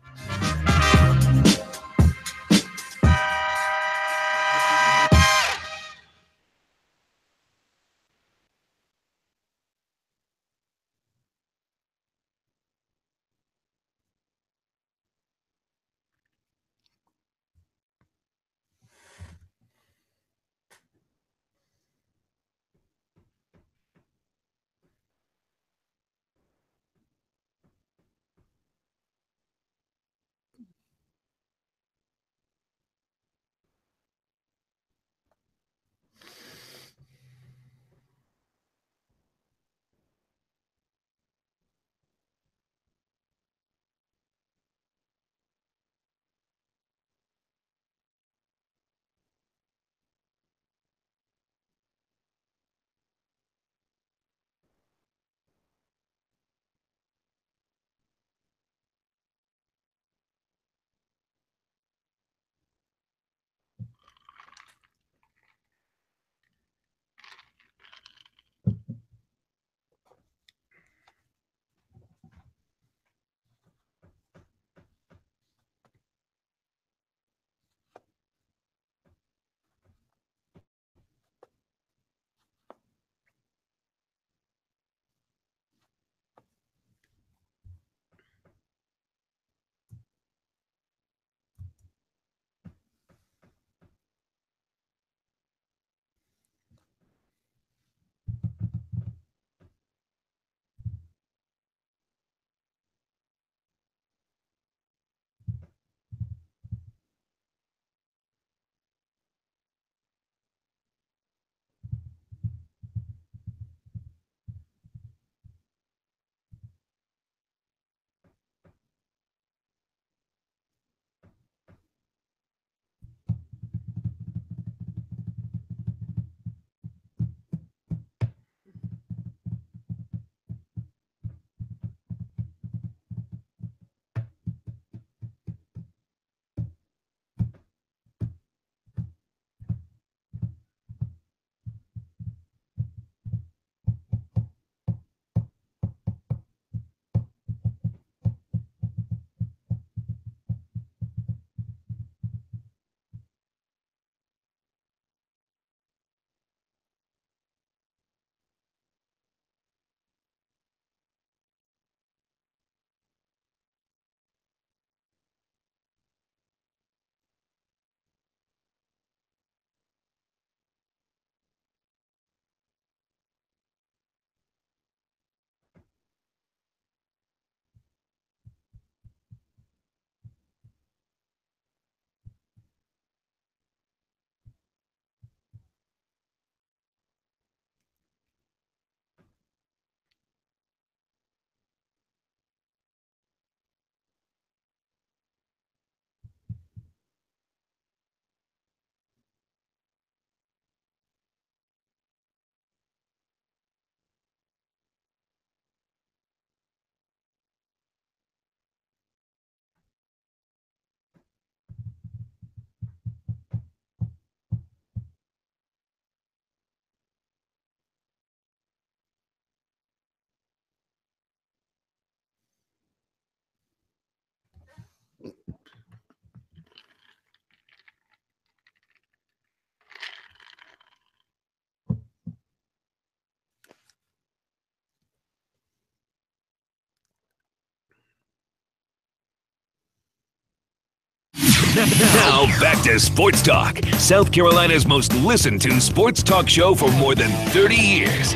Now back to Sports Talk, South Carolina's most listened to sports talk show for more than 30 years.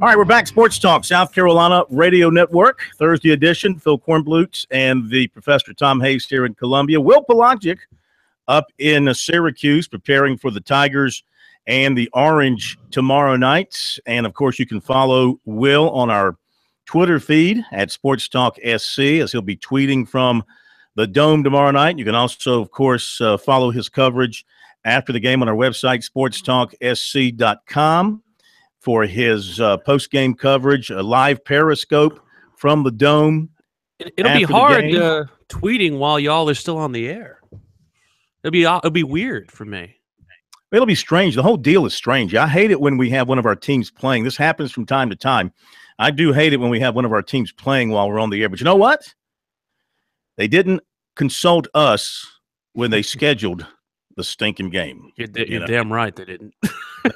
All right, we're back. Sports Talk, South Carolina Radio Network, Thursday edition. Phil Kornblut and the Professor Tom Hayes here in Columbia. Will Pelagic up in Syracuse preparing for the Tigers and the Orange tomorrow night. And, of course, you can follow Will on our Twitter feed at SportsTalkSC as he'll be tweeting from the Dome tomorrow night. You can also, of course, follow his coverage after the game on our website, SportsTalkSC.com. for his post-game coverage, a live Periscope from the Dome. It'll be hard tweeting while y'all are still on the air. It'll be weird for me. It'll be strange. The whole deal is strange. I hate it when we have one of our teams playing. This happens from time to time. I do hate it when we have one of our teams playing while we're on the air. But you know what? They didn't consult us when they scheduled the stinking game. You're damn right they didn't.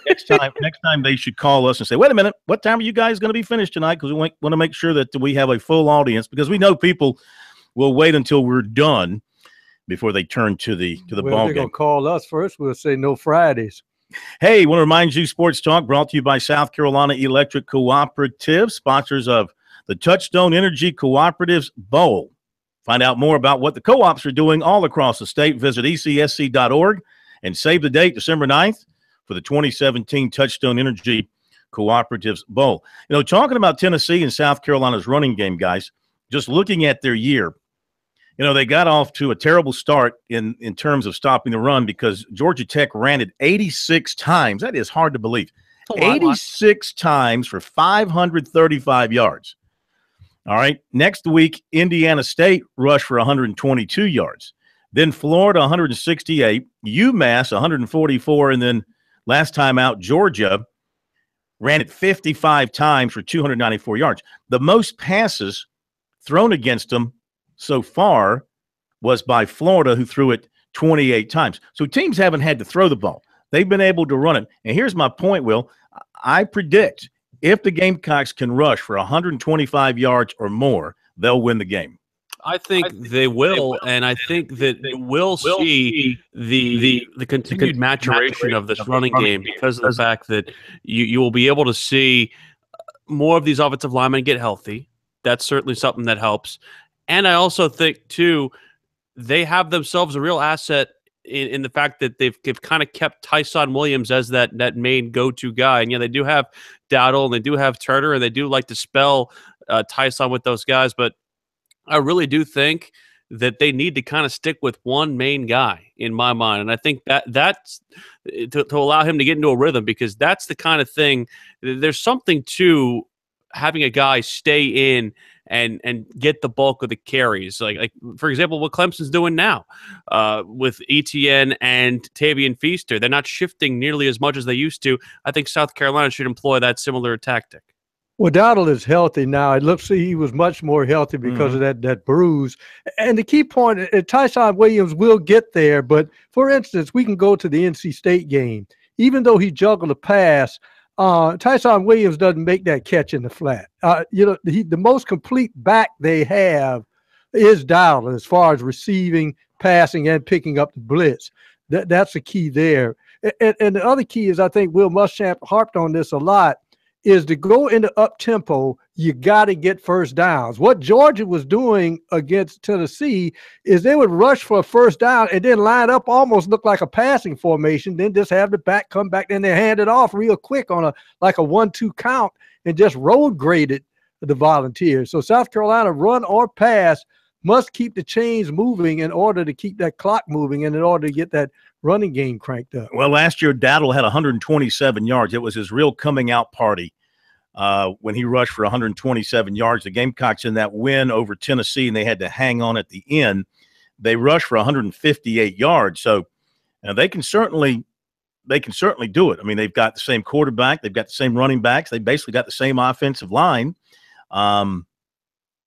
Next time they should call us and say, wait a minute, what time are you guys going to be finished tonight? Because we want to make sure that we have a full audience, because we know people will wait until we're done before they turn to the ball They're game. going to call us first. We'll say no Fridays. Hey, want to remind you, Sports Talk brought to you by South Carolina Electric Cooperative, sponsors of the Touchstone Energy Cooperatives Bowl. Find out more about what the co-ops are doing all across the state. Visit ecsc.org and save the date, December 9th, for the 2017 Touchstone Energy Cooperatives Bowl. You know, talking about Tennessee and South Carolina's running game, guys, just looking at their year, you know, they got off to a terrible start in terms of stopping the run because Georgia Tech ran it 86 times. That is hard to believe. 86 times for 535 yards. All right. Next week, Indiana State rushed for 122 yards. Then Florida, 168. UMass, 144. And then last time out, Georgia ran it 55 times for 294 yards. The most passes thrown against them so far was by Florida, who threw it 28 times. So teams haven't had to throw the ball. They've been able to run it. And here's my point, Will. I predict if the Gamecocks can rush for 125 yards or more, they'll win the game. I think they will, and I think that we'll see the continued maturation of this running game because of the fact that you will be able to see more of these offensive linemen get healthy. That's certainly something that helps. And I also think, too, they have themselves a real asset in the fact that they've kind of kept Tyson Williams as that main go-to guy. And, yeah, they do have Dowdle and they do have Turner, and they do like to spell Tyson with those guys. But I really do think that they need to kind of stick with one main guy in my mind. And I think that's to allow him to get into a rhythm, because that's the kind of thing. There's something to having a guy stay in and get the bulk of the carries. Like for example, what Clemson's doing now with ETN and Tavian Feaster. They're not shifting nearly as much as they used to. I think South Carolina should employ that similar tactic. Well, Dowdle is healthy now. It looks like he was much more healthy because of that bruise. And the key point, Tyson Williams will get there. But, for instance, we can go to the NC State game. Even though he juggled a pass, Tyson Williams doesn't make that catch in the flat. The most complete back they have is Dowdle as far as receiving, passing, and picking up the blitz. That's the key there. And the other key is, I think Will Muschamp harped on this a lot, is to go into up-tempo, you got to get first downs. What Georgia was doing against Tennessee is they would rush for a first down and then line up, almost look like a passing formation, then just have the back come back, then they hand it off real quick on a 1-2 count and just road graded the Volunteers. So South Carolina, run or pass, must keep the chains moving in order to keep that clock moving and in order to get that running game cranked up. Well, last year, Dowdle had 127 yards. It was his real coming out party when he rushed for 127 yards. The Gamecocks in that win over Tennessee, and they had to hang on at the end. They rushed for 158 yards. So they can certainly do it. I mean, they've got the same quarterback. They've got the same running backs. They basically got the same offensive line.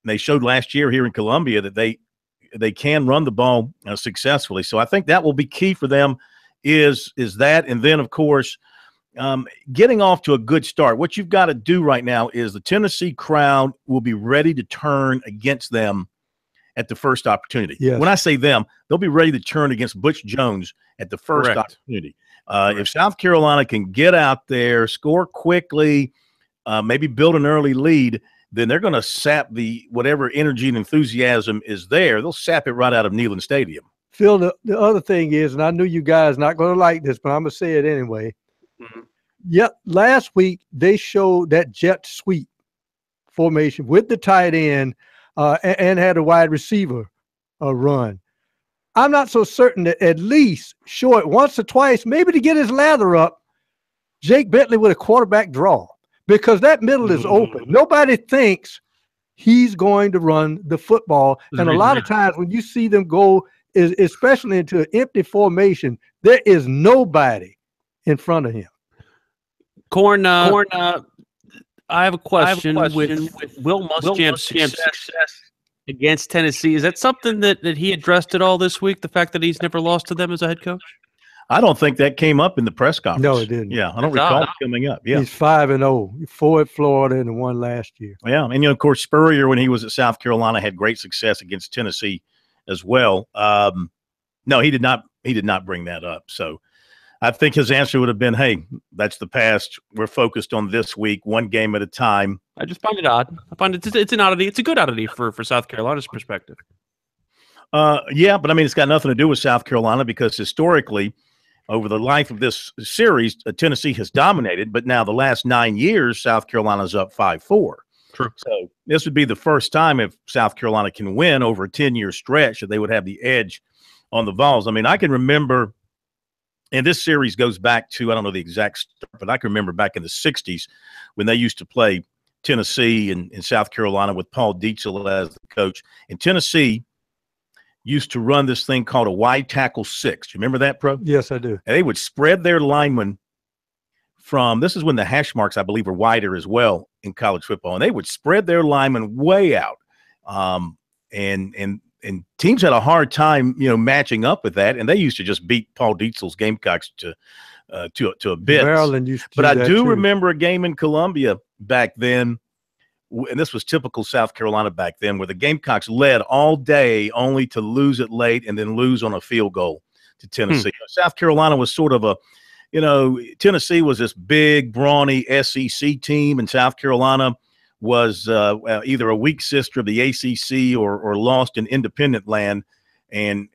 They showed last year here in Columbia that they can run the ball successfully. So I think that will be key for them is that, and then of course, getting off to a good start. What you've got to do right now is the Tennessee crowd will be ready to turn against them at the first opportunity. Yes. When I say them, they'll be ready to turn against Butch Jones at the first opportunity. If South Carolina can get out there, score quickly, maybe build an early lead, then they're going to sap whatever energy and enthusiasm is there. They'll sap it right out of Neyland Stadium. Phil, the other thing is, and I knew you guys not going to like this, but I'm going to say it anyway. Yep, last week they showed that jet sweep formation with the tight end and had a wide receiver run. I'm not so certain that at least show it once or twice, maybe to get his lather up, Jake Bentley with a quarterback draw, because that middle is open. Nobody thinks he's going to run the football. And a lot of times when you see them go, especially into an empty formation, there is nobody in front of him. Corn, I have a question, with Will Muschamp's success against Tennessee. Is that something that he addressed at all this week, the fact that he's never lost to them as a head coach? I don't think that came up in the press conference. No, it didn't. Yeah, I don't recall it coming up. Yeah, he's 5-0, 4 at Florida and 1 last year. Yeah, and of course Spurrier, when he was at South Carolina, had great success against Tennessee as well. No, he did not. He did not bring that up. So I think his answer would have been, "Hey, that's the past. We're focused on this week, one game at a time." I just find it odd. I find it's an oddity. It's a good oddity for South Carolina's perspective. Yeah, but I mean, it's got nothing to do with South Carolina, because historically, over the life of this series, Tennessee has dominated. But now the last 9 years, South Carolina's up 5-4. True. So this would be the first time, if South Carolina can win over a 10-year stretch, that they would have the edge on the Vols. I mean, I can remember, and this series goes back to, I don't know the exact start, but I can remember back in the 60s when they used to play Tennessee and South Carolina with Paul Dietzel as the coach. And Tennessee used to run this thing called a wide tackle 6. Do you remember that, Pro? Yes, I do. And they would spread their linemen from, this is when the hash marks, I believe, were wider as well in college football. And they would spread their linemen way out. And teams had a hard time, matching up with that. And they used to just beat Paul Dietzel's Gamecocks to a bit. Maryland used to but I do too. remember a game in Columbia back then, and this was typical South Carolina back then, where the Gamecocks led all day only to lose it late and then lose on a field goal to Tennessee. South Carolina was sort of Tennessee was this big, brawny SEC team, and South Carolina was either a weak sister of the ACC or lost in independent land. And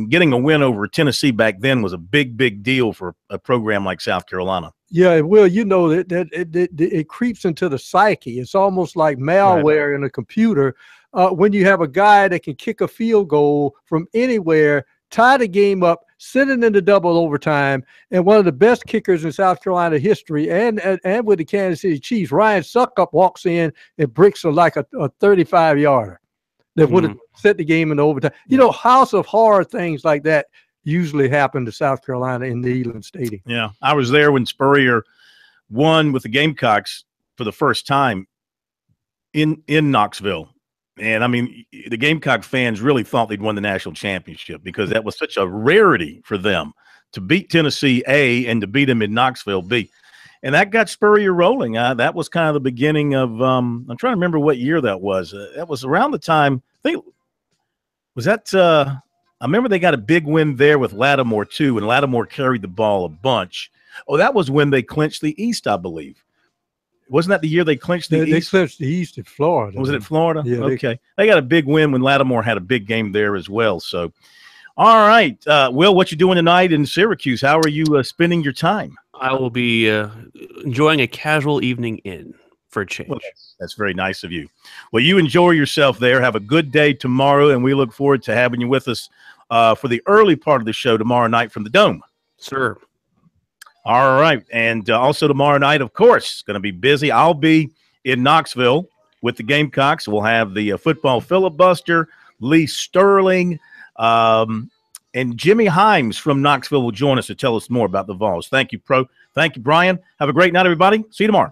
getting a win over Tennessee back then was a big, big deal for a program like South Carolina. Yeah, well, it creeps into the psyche. It's almost like malware in a computer. When you have a guy that can kick a field goal from anywhere, tie the game up, send it into double overtime, and one of the best kickers in South Carolina history, and with the Kansas City Chiefs, Ryan Suckup walks in and bricks like a 35-yarder that would have set the game into overtime. House of horror things like that usually happen to South Carolina in the Neyland Stadium. Yeah, I was there when Spurrier won with the Gamecocks for the first time in Knoxville. And, I mean, the Gamecock fans really thought they'd won the national championship, because that was such a rarity for them to beat Tennessee, A, and to beat them in Knoxville, B. And that got Spurrier rolling. That was kind of the beginning of I'm trying to remember what year that was. That was around the time, I think, was that I remember they got a big win there with Lattimore, too, and Lattimore carried the ball a bunch. Oh, that was when they clinched the East, I believe. Wasn't that the year they clinched the East? They clinched the East at Florida. Was it at Florida? Yeah. Okay. They got a big win when Lattimore had a big game there as well. So, all right. Will, what you doing tonight in Syracuse? How are you spending your time? I will be enjoying a casual evening in for a change. Well, that's very nice of you. Well, you enjoy yourself there. Have a good day tomorrow, and we look forward to having you with us for the early part of the show tomorrow night from the Dome. Sir. All right. And also tomorrow night, of course, going to be busy. I'll be in Knoxville with the Gamecocks. We'll have the football filibuster, Lee Sterling, and Jimmy Himes from Knoxville will join us to tell us more about the Vols. Thank you, Pro. Thank you, Brian. Have a great night, everybody. See you tomorrow.